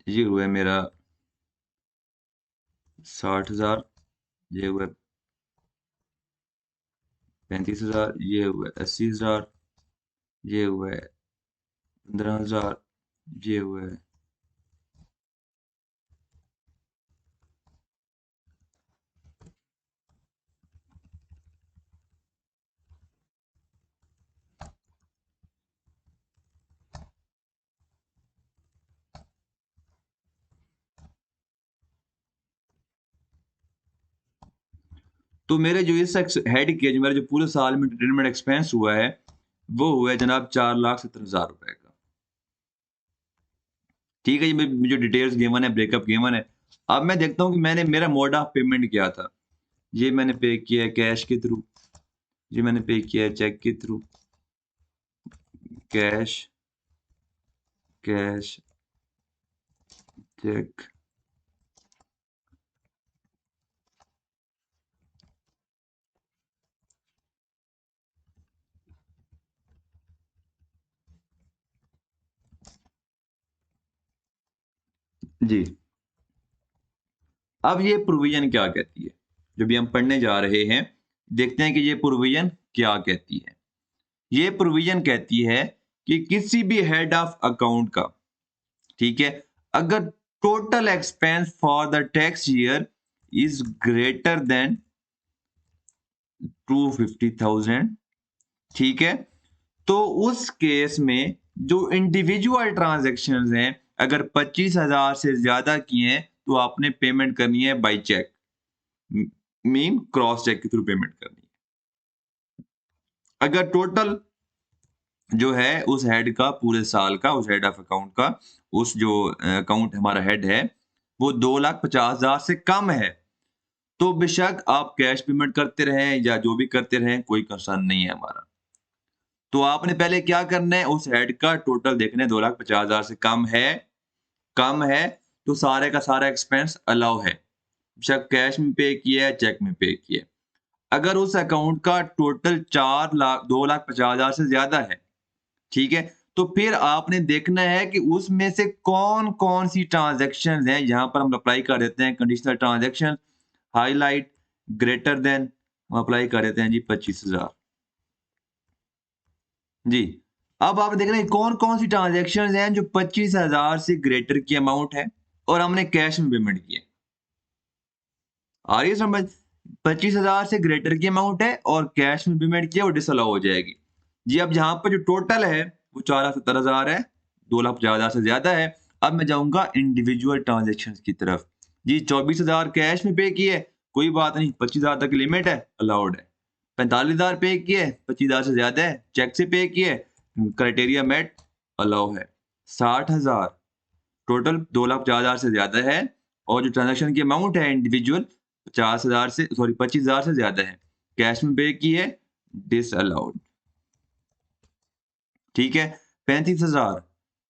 ये हुआ है मेरा 60,000, ये हुआ है 35,000, ये हुआ है 80,000, ये हुआ है 15,000 ये हुआ है। तो मेरे जो इस हेड के जो मेरा जो पूरे साल में एंटरटेनमेंट एक्सपेंस हुआ है, वो हुआ है जनाब 4,70,000 रुपए का। ठीक है, ये जो डिटेल्स गिवन है, ब्रेकअप गिवन है। अब मैं देखता हूँ कि मैंने मेरा मोड ऑफ पेमेंट क्या था। ये मैंने पे किया है कैश के थ्रू, ये मैंने पे किया है चेक के थ्रू, कैश, कैश, चेक। जी। अब ये प्रोविजन क्या कहती है? जो भी हम पढ़ने जा रहे हैं, देखते हैं कि ये प्रोविजन क्या कहती है। ये प्रोविजन कहती है कि किसी भी हेड ऑफ अकाउंट का, ठीक है, अगर total expense for the tax year is greater than 250,000, ठीक है, तो उस केस में जो इंडिविजुअल ट्रांजैक्शंस हैं, अगर 25,000 से ज्यादा की हैं, तो आपने पेमेंट करनी है by cheque, mean cross cheque के थ्रू पेमेंट करनी है। अगर टोटल जो है उस हेड का पूरे साल का, उस हेड ऑफ अकाउंट का, उस जो अकाउंट हमारा हेड है, वो 2,50,000 से कम है, तो बेशक आप कैश पेमेंट करते रहें या जो भी करते रहें, कोई कंसर्न नहीं है हमारा। तो आपने पहले क्या करना है, उस हेड का टोटल देखना है 2,50,000 से कम है, तो सारे का सारा एक्सपेंस अलाउ है। बेशक कैश में पे किया है, चेक में पे किया है। अगर उस अकाउंट का टोटल 2,50,000 से ज्यादा है, ठीक है, तो फिर आपने देखना है कि उसमें से कौन-कौन सी ट्रांज़ैक्शंस हैं, यहाँ पर हम अप्लाई कर देते हैं conditional transaction, highlight, greater than, हम अप्लाई कर देते हैं जी 25,000। जी। अब आप देख रहे हैं कौन-कौन सी ट्रांज़ैक्शंस हैं जो 25,000 से ग्रेटर की अमाउंट है और हमने कैश में पेमेंट की है। आ रही है समझ? 25,000 से ग्रेटर की अमाउंट है और कैश में पेमेंट किया, वो डिसअलाउ हो जाएगी। जी, अब यहाँ पर जो टोटल है वो 4,70,000 है, 2,50,000 से ज़्यादा है। अब मैं जाऊँगा इंडिविजुअल ट्रांज़ैक्शंस की तरफ। जी, 24,000 कैश में पे किए, कोई बात नहीं, 25,000 तक लिमिट है, अलाउड है। 45,000 पे किए, 25,000 से ज़्यादा है, चेक से पे किए, क्राइटेरिया मेट, अलाउ है। 60,000 टोटल 2,50,000 से ज़्यादा है और जो ट्रांज़ैक्शन की अमाउंट है इंडिविजुअल 50,000 से, सॉरी, 25,000 से ज़्यादा है। कैश में पे की है, डिसअलाउड। ठीक है? 35,000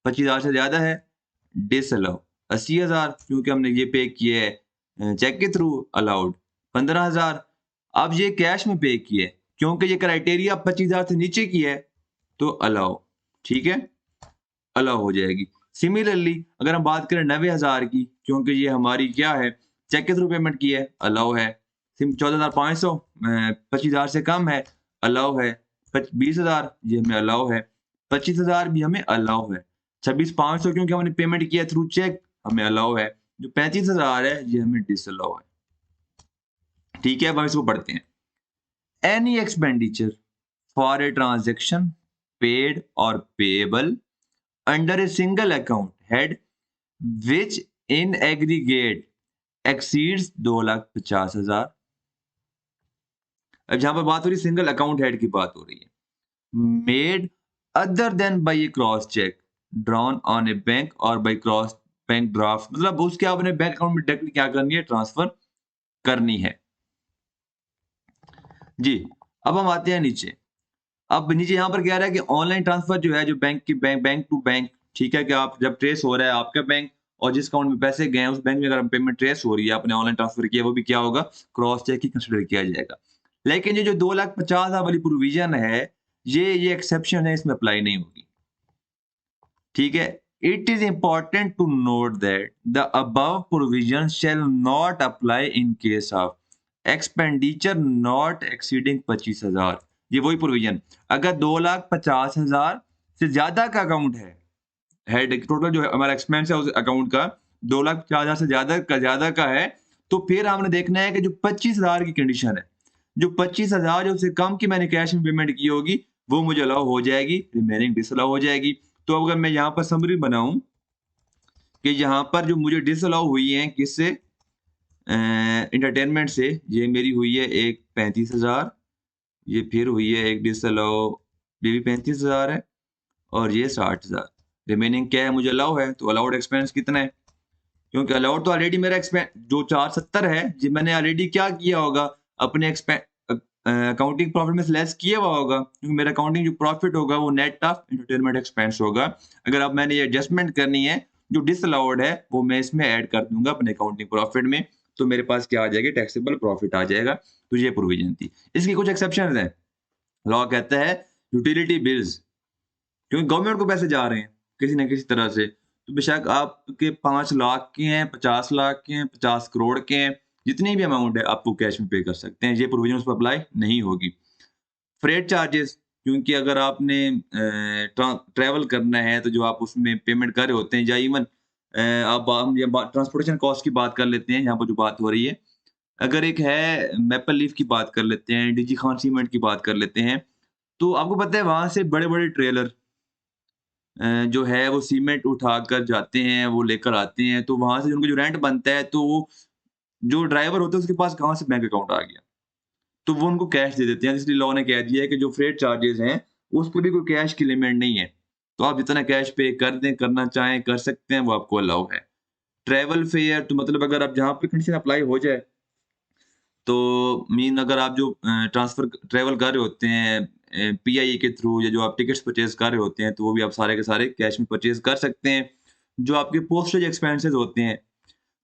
25,000 से ज़्यादा है, डिसअलाउ। 80,000 क्योंकि हमने ये पे किए है चेक के थ्रू, अलाउड। 15,000 अब ये कैश में पे किए, क्योंकि ये क्राइटेरिया 25,000 से नीचे की है, तो अलाउ। ठीक है? अलाउ हो जाएगी। सिमिलरली अगर हम बात करें 90,000 की, क्योंकि ये हमारी क्या है, चेक के थ्रू पेमेंट की है, अलाउ है। 14,500 25,000 से कम है, अलाउ है। 20,000 ये हमें अलाउ है। 25,000 भी हमें अलाउ है। 26,500 क्योंकि हमने पेमेंट किया है थ्रू चेक, हमें अलाउ है। जो 35,000 है ये हमें डिसअलाउ है। ठीक है, अब हम इसको पढ़ते हैं। Any expenditure for a transaction paid or payable under a single account head which in aggregate exceeds 2,50,000। अब जहां पर बात हो रही सिंगल अकाउंट हेड की बात हो रही है, made other than by A cross check drawn on A bank और बाई क्रॉस बैंक ड्राफ्ट, मतलब उसके अपने बैंक अकाउंट में डायरेक्टली क्या करनी है, ट्रांसफर करनी है। जी। अब हम आते हैं नीचे। अब नीचे यहाँ पर कह रहा है कि ऑनलाइन ट्रांसफर जो है, जो बैंक टू बैंक, ठीक है, कि आप जब ट्रेस हो रहा है आपका बैंक और जिस अकाउंट में पैसे गए हैं उस बैंक में अगर पेमेंट ट्रेस हो रही है, आपने ऑनलाइन ट्रांसफर किया, वो भी क्या होगा, क्रॉस चेक ही कंसिडर किया जाएगा। लेकिन ये जो 2,50,000 वाली प्रोविजन है, ये एक्सेप्शन है, इसमें अप्लाई नहीं होगी। ठीक है, it is important to note that the above provision shall not apply in case of expenditure not exceeding 25,000। ये वही प्रोविजन, अगर 2,50,000 से ज्यादा का अकाउंट है, हेड टोटल जो है हमारा एक्सपेंस है उस अकाउंट का 2,50,000 से ज़्यादा का है, तो फिर हमने देखना है कि जो 25,000 की कंडीशन है, जो 25,000 या उससे कम की मैंने कैश में पेमेंट की होगी, वो मुझे अलाउ हो जाएगी, रिमेनिंग डिसअलाउ हो जाएगी। तो अगर मैं यहाँ पर समरी बनाऊँ कि यहाँ पर जो मुझे डिसअलाउ हुई है किससे एंटरटेनमेंट से, ये मेरी हुई है एक 35,000, ये फिर हुई है एक डिसअलाउ, ये भी 35,000 है और ये 60,000। रिमेनिंग क्या है मुझे अलाउ है, तो अलाउड एक्सपेंस कितना है? क्योंकि अलाउड तो ऑलरेडी मेरा जो 470 है, ये मैंने ऑलरेडी क्या किया होगा, अपने अकाउंटिंग प्रॉफिट में से लेस किया हुआ होगा, क्योंकि मेरा अकाउंटिंग जो प्रॉफिट होगा वो नेट ऑफ एंटरटेनमेंट एक्सपेंस होगा। अगर अब मैंने ये एडजस्टमेंट करनी है, जो डिसअलाउड है वो मैं इसमें ऐड कर दूंगा अपने अकाउंटिंग प्रॉफिट में, तो मेरे पास क्या आ जाएगा, टैक्सेबल प्रॉफिट आ जाएगा। तो ये प्रोविजन थी। इसकी कुछ एक्सेप्शन है। लॉ कहता है यूटिलिटी बिल्स, क्योंकि गवर्नमेंट को पैसे जा रहे हैं किसी न किसी तरह से, तो बेशक आपके 5 लाख के हैं, 50 लाख के हैं, 50 करोड़ के हैं, जितनी भी अमाउंट है आपको कैश में पे कर सकते हैं, ये प्रोविजन उस पर अप्लाई नहीं होगी। फ्रेट चार्जेस, क्योंकि अगर आपने ट्रैवल करना है तो जो आप उसमें पेमेंट कर रहे होते हैं, या इवन आप हम ये ट्रांसपोर्टेशन कॉस्ट की बात कर लेते हैं, यहाँ पर जो बात हो रही है। अगर एक है मैपल लीफ की बात कर लेते हैं, डीजी खान सीमेंट की बात कर लेते हैं, तो आपको पता है वहाँ से बड़े-बड़े ट्रेलर जो है वो सीमेंट उठाकर जाते हैं, वो लेकर आते हैं, तो वहाँ से उनको जो रेंट बनता है, तो वो जो ड्राइवर होता है उसके पास कहाँ से बैंक अकाउंट आ गया, तो वो उनको कैश दे देते हैं। इसलिए लॉ ने कह दिया है कि जो फ्रेट चार्जेज़ हैं, उस पे भी कोई कैश की लिमिट नहीं है। तो आप जितना कैश पे कर दें, करना चाहें, कर सकते हैं, वो आपको अलाउ है। ट्रैवल फेयर, तो मतलब अगर आप जहाँ पे कंडीशन अप्लाई हो जाए, तो मीन अगर आप जो ट्रांसफ़र ट्रैवल कर रहे होते हैं पीआईए के थ्रू, या जो आप टिकट्स परचेज़ कर रहे होते हैं, तो वो भी आप सारे के सारे कैश में परचेज़ कर सकते हैं। जो आपके पोस्टेज एक्सपेंसेस होते हैं,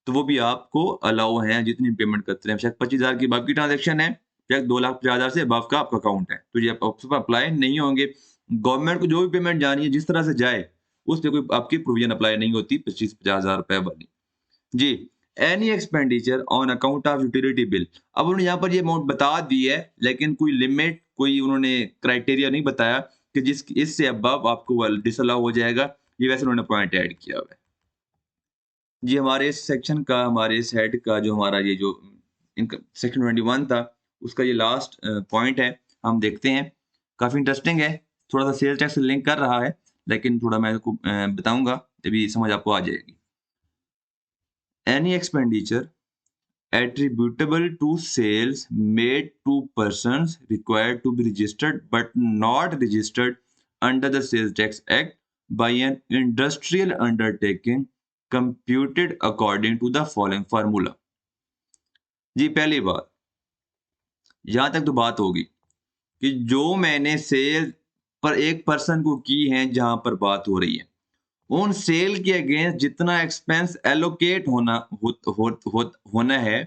तो वो भी आपको अलाउ हैं जितनी पेमेंट करते हैं। शायद 25,000 की अबव की ट्रांज़ैक्शन है, या 2,50,000 से अबव का आपका अकाउंट है, तो ये आप उस पे अप्लाई नहीं होंगे। गवर्नमेंट को जो भी पेमेंट जानी है जिस तरह से जाए, उस पे कोई आपकी प्रोविज़न अप्लाई नहीं होती 25-50,000 रुपए वाली। जी, any expenditure on account of utility bill. अब उन्होंने यहाँ पर ये अमाउंट बता दी है, लेकिन कोई लिमिट, कोई उन्होंने क्राइटेरिया नहीं बताया कि जिस इससे अबव आपको वो डिसअलाउ हो जाएगा। ये वैसे उन्होंने पॉइंट ऐड किया हुआ है। जी, हमारे इस सेक्शन का, हमारे इस हेड का जो हमारा ये जो इनका सेक्शन 21 था, उसका ये लास्ट पॉइंट है, हम देखते हैं। काफ़ी इंटरेस्टिंग है, थोड़ा-सा सेल्स टैक्स से लिंक कर रहा है, लेकिन थोड़ा मैं आपको बताऊँगा, तभी समझ आपको आ जाएगी। Any expenditure attributable to sales made to persons required to be registered but not registered under the Sales Tax Act by an industrial undertaking computed according to the following formula। जी, पहली बात, यहाँ तक तो बात होगी कि जो मैंने सेल पर एक पर्सन को की है, जहाँ पर बात हो रही है, उन सेल के अगेंस्ट जितना एक्सपेंस एलोकेट होना है,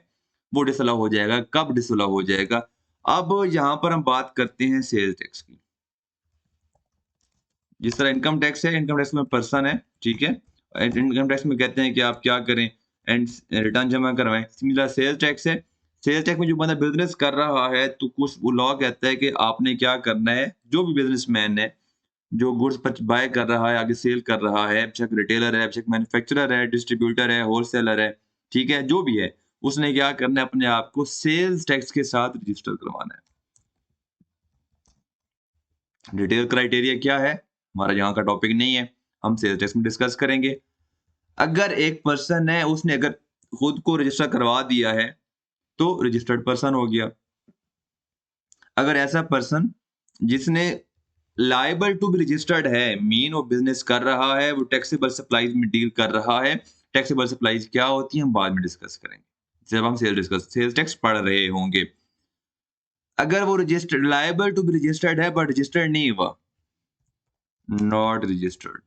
वो डिसअलाउ हो जाएगा। कब डिसअलाउ हो जाएगा? अब यहाँ पर हम बात करते हैं सेल्स टैक्स की। जिस तरह इनकम टैक्स है, इनकम टैक्स में पर्सन है, ठीक है? इनकम टैक्स में कहते हैं कि आप क्या करें, एंड रिटर्न जमा करवाएँ। सिमिलर सेल्स टैक्स है। सेल्स टैक्स में जो बंदा बिज़नेस कर रहा है, तो कुछ वो लॉ कहता है कि आपने क्या करना है, जो भी बिज़नेसमैन है, जो गुड्स बाय कर रहा है, आगे सेल कर रहा है, बेशक रिटेलर है, बेशक मैन्युफैक्चरर है, डिस्ट्रीब्यूटर है, होलसेलर है, ठीक है? जो भी है, उसने क्या करना है, अपने आप को सेल्स टैक्स के साथ रजिस्टर करवाना है। डिटेल क्राइटेरिया क्या है? हमारा यहाँ का टॉपिक नहीं है, हम सेल्स टैक्स में डिस्कस करेंगे। अगर एक पर्सन है, उसने अगर खुद को रजिस्टर करवा दिया है, तो रजिस्टर्ड पर्सन हो गया। अगर ऐसा पर्सन जिसने लायबल टू बी रजिस्टर्ड है, मीन वो बिज़नेस कर रहा है, वो टैक्सेबल सप्लाइज़ में डील कर रहा है। टैक्सेबल सप्लाइज़ क्या होती हैं, हम बाद में डिस्कस करेंगे, जब हम सेल्स टैक्स पढ़ रहे होंगे। अगर वो registered liable to be registered है बट रजिस्टर्ड नहीं हुआ, नॉट रजिस्टर्ड।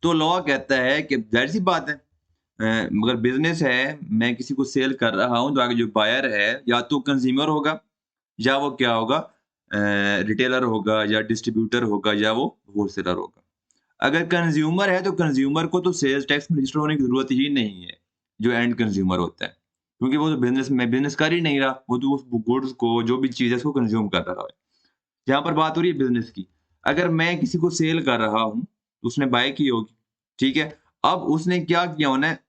तो लॉ कहता है कि ज़ाहिर-सी बात है, मगर बिज़नेस है, मैं किसी को सेल कर रहा हूँ, तो आगे जो बायर है, या तो कंज़्यूमर होगा, या वो क्या होगा, रिटेलर होगा, या डिस्ट्रीब्यूटर होगा, या वो होलसेलर होगा। अगर कंज़्यूमर है, तो कंज़्यूमर को तो सेल्स टैक्स में रजिस्टर होने की ज़रूरत ही नहीं है, जो एंड कंज़्यूमर होता है। क्योंकि वो तो बिज़नेस कर ही नहीं रहा, वो तो उस गुड्स को, जो भी चीज़ है, उसको कंज़्यूम कर रहा है। जहाँ पर बात हो रही है बिज़नेस की। अगर मैं किसी को सेल कर रहा हूँ, तो उसने बाय की होगी, ठीक है? अब उसने क्या किया होना है,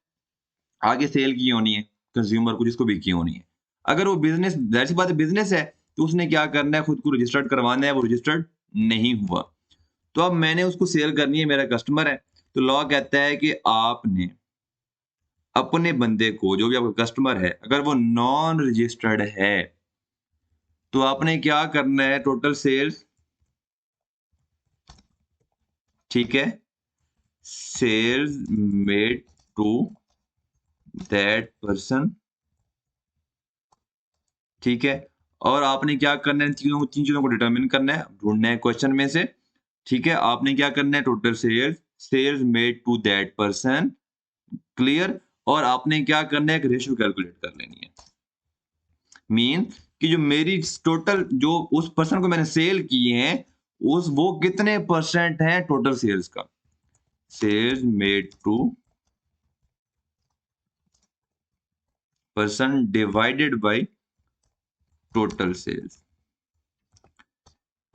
आगे सेल की होनी है, कंज़्यूमर को जिसको भी की होनी है। अगर वो बिज़नेस ज़ाहिर-सी बात है बिज़नेस है, तो उसने क्या करना है खुद को रजिस्टर्ड करवाना है, वो रजिस्टर्ड नहीं हुआ। तो अब मैंने उसको सेल करनी है, मेरा कस्टमर है, तो लॉ कहता है कि आपने अपने बंदे को, जो भी आपका कस्टमर है, अगर वो नॉन रजिस्टर्ड है, तो आपने क्या करना है टोटल सेल्स, ठीक है? Sales made to that person, ठीक है? और आपने क्या करना है, तीन चीज़ों को डिटरमिन करना है, ढूँढना है क्वेश्चन में से, ठीक है? आपने क्या करना है total sales, sales made to that person, clear? और आपने क्या करना है, एक रेशियो कैलकुलेट कर लेनी है। मीन कि जो मेरी टोटल जो उस पर्सन को मैंने सेल किए हैं, उस वो कितने परसेंट हैं टोटल सेल्स का। Sales made to person divided by total sales.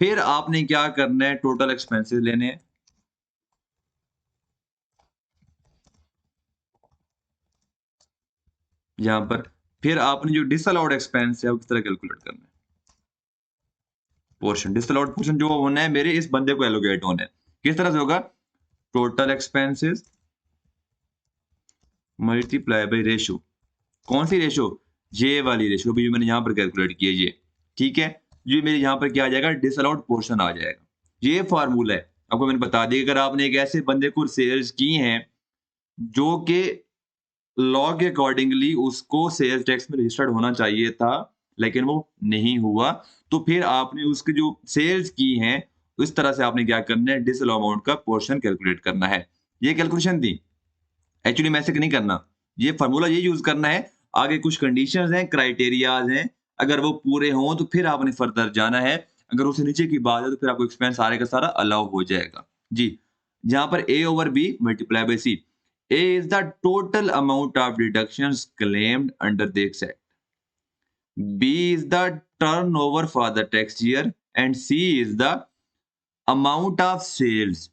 फिर आपने क्या करना है, टोटल एक्सपेंसेस लेने हैं। यहाँ पर फिर आपने जो डिसअलाउड एक्सपेंस है वो किस तरह कैलकुलेट करना है। पोर्शन डिसअलाउड पोर्शन जो होना है मेरे इस बंदे को एलोकेट होना है। किस तरह से होगा, total expenses multiply by ratio. कौन सी रेशियो, ये वाली रेशियो भी जो मैंने यहाँ पर कैलकुलेट की है ये, ठीक है? ये मेरे यहाँ पर क्या आ जाएगा, डिसअलाउड पोर्शन आ जाएगा। ये फार्मूला है, आपको मैंने बता दिया। अगर आपने एक ऐसे बंदे को सेल्स की हैं जो कि लॉ के अकॉर्डिंगली उसको सेल्स टैक्स में रजिस्टर्ड होना चाहिए था, लेकिन वो नहीं हुआ, तो फिर आपने उसकी जो सेल्स की हैं, इस तरह से आपने क्या करना है, डिसअलाउ अमाउंट का पोर्शन कैलकुलेट करना है। ये कैलकुलेशन थी। एक्चुअली में ऐसे नहीं करना। ये फ़ॉर्मूला ये यूज़ करना है, आगे कुछ कंडीशंस हैं, क्राइटेरियाज़ हैं, अगर वो पूरे हों तो फिर आपने फर्दर जाना है। अगर उससे नीचे की बात है तो फिर आपको एक्सपेंस सारे का सारा अलाउ हो जाएगा। जी, जहाँ पर A over B multiply by C। A is the total amount of deductions claimed under this act. B is the turnover for the tax year and C is the amount of sales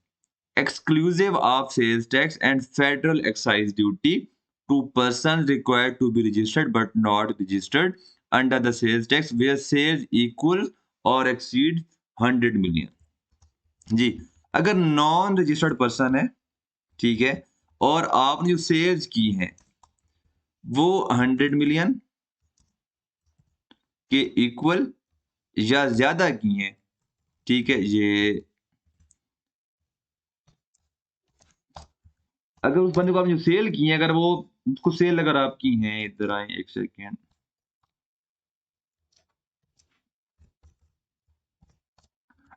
exclusive of sales tax and federal excise duty to persons required to be registered but not registered under the sales tax where sales equal or exceed 100 million। जी, अगर non registered person है, ठीक है, और आपने जो sales की हैं वो 100 मिलियन के इक्वल या ज्यादा की हैं, ठीक है, ये अगर उस बंदे को आपने जो सेल की है, अगर वो उसको सेल अगर आप की हैं, इधर आएँ 1 सेकंड।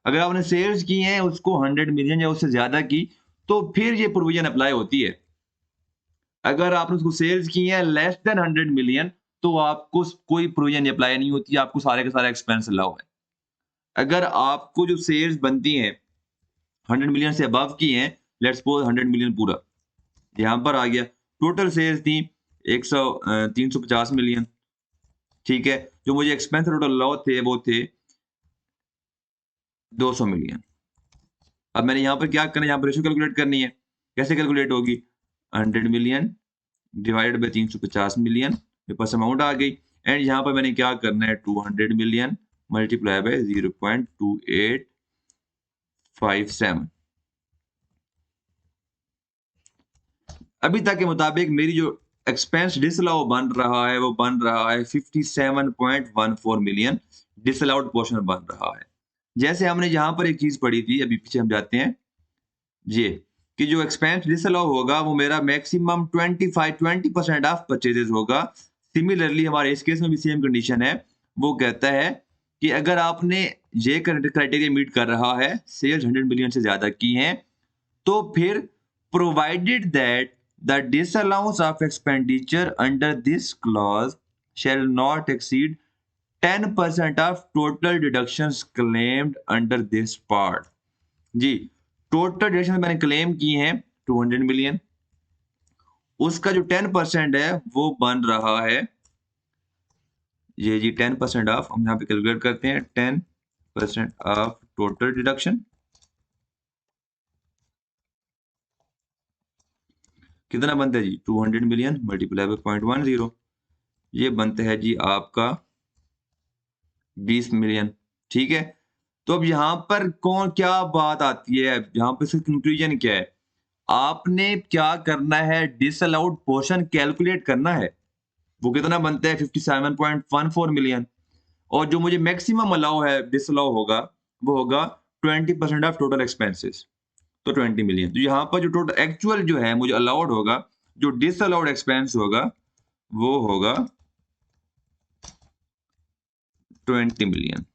अगर आपने सेल्स की हैं उसको 100 मिलियन या उससे ज़्यादा की, तो फिर ये प्रोविज़न अप्लाई होती है। अगर आपने उसको सेल्स की हैं लेस देन 100 मिलियन, तो आपको कोई प्रोविज़न अप्लाई नहीं होती, आपको सारे का सारा एक्सपेंस अलाउ है। अगर आपको जो सेल्स बनती हैं 100 मिलियन से अबव की हैं, लेट्स सपोज़ 100 मिलियन पूरा, यहाँ पर आ गया। टोटल सेल्स थी 350 मिलियन, ठीक है? जो मुझे एक्सपेंस टोटल अलाउ थे, वो थे 200 मिलियन। अब मैंने यहाँ पर क्या करना है, यहाँ पर रेशियो कैलकुलेट करनी है। कैसे कैलकुलेट होगी? 100 मिलियन डिवाइडेड बाय 350 मिलियन, मेरे पास अमाउंट आ गई। एंड यहाँ पर मैंने क्या करना है, 200 मिलियन मल्टीप्लाई बाय 0.2857। अभी तक के मुताबिक मेरी जो एक्सपेंस डिसअलाउ बन रहा है, वो बन रहा है 57.14 मिलियन डिसअलाउड पोर्शन बन रहा है। जैसे हमने यहाँ पर एक चीज़ पढ़ी थी, अभी पीछे हम जाते हैं। ये कि जो एक्सपेंस डिसअलाउ होगा वो मेरा मैक्सिमम 20% ऑफ परचेजेस होगा। सिमिलरली हमारे इस केस में भी सेम कंडीशन है। वो कहता है कि अगर आपने ये क्राइटेरिया मीट कर रहा है, सेल्स 100 मिलियन से ज़्यादा की हैं, तो फिर provided that the disallowance of expenditure under this clause shall not exceed 10% of total deductions claimed under this part. जी, टोटल डिडक्शन मैंने क्लेम की हैं 200 मिलियन, उसका जो 10% है वो बन रहा है ये जी 10% ऑफ, हम यहाँ पे कैलकुलेट करते हैं 10 20% ऑफ टोटल डिडक्शन कितना बनता है जी 200 मिलियन मल्टीप्लाई बाय 0.10 ये बनता है जी आपका 20 मिलियन ठीक है। तो अब यहाँ पर कौन क्या बात आती है यहाँ पे इसका कंक्लूजन क्या है आपने क्या करना है डिसअलाउड पोर्शन कैलकुलेट करना है वो कितना बनता है 57.14 मिलियन और जो मुझे मैक्सिमम अलाउ है डिसअलाउ होगा वो होगा 20% ऑफ टोटल एक्सपेंसेस तो 20 मिलियन तो यहाँ पर जो टोटल एक्चुअल जो है मुझे अलाउड होगा जो डिसअलाउड एक्सपेंस होगा वो होगा 20 मिलियन।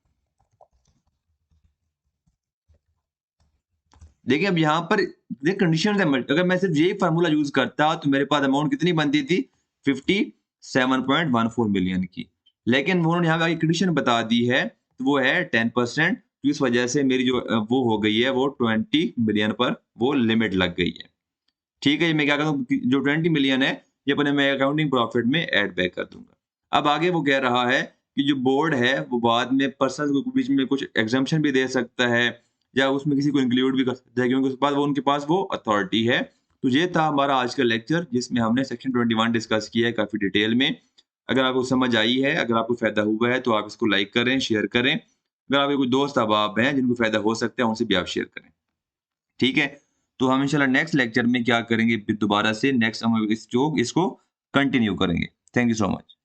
देखिए अब यहाँ पर ये कंडीशन है अगर मैं सिर्फ यही फार्मूला यूज करता तो मेरे पास अमाउंट कितनी बनती थी 57.14 मिलियन की लेकिन उन्होंने यहाँ पे कंडीशन बता दी है तो वो है 10% तो इस वजह से मेरी जो वो हो गई है वो 20 मिलियन पर वो लिमिट लग गई है ठीक है मैं क्या करूँ जो 20 मिलियन है ये अपने मैं अकाउंटिंग प्रॉफिट में ऐड बैक कर दूंगा। अब आगे वो कह रहा है कि जो बोर्ड है वो बाद में पर्सन के बीच में कुछ एग्जाम्पशन भी दे सकता है या उसमें किसी को इंक्लूड भी कर सकता है क्योंकि उसके पास वो उनके पास वो अथॉरिटी है। तो ये था हमारा आज का लेक्चर जिसमें हमने सेक्शन 21 डिस्कस किया है काफी डिटेल में। अगर आपको समझ आई है अगर आपको फायदा हुआ है तो आप इसको लाइक करें शेयर करें अगर आपके कोई दोस्त अहबाब हैं जिनको फायदा हो सकता है उनसे भी आप शेयर करें ठीक है। तो हम इंशाल्लाह नेक्स्ट लेक्चर में क्या करेंगे फिर दोबारा से नेक्स्ट हम इसको कंटिन्यू करेंगे। Thank you so much.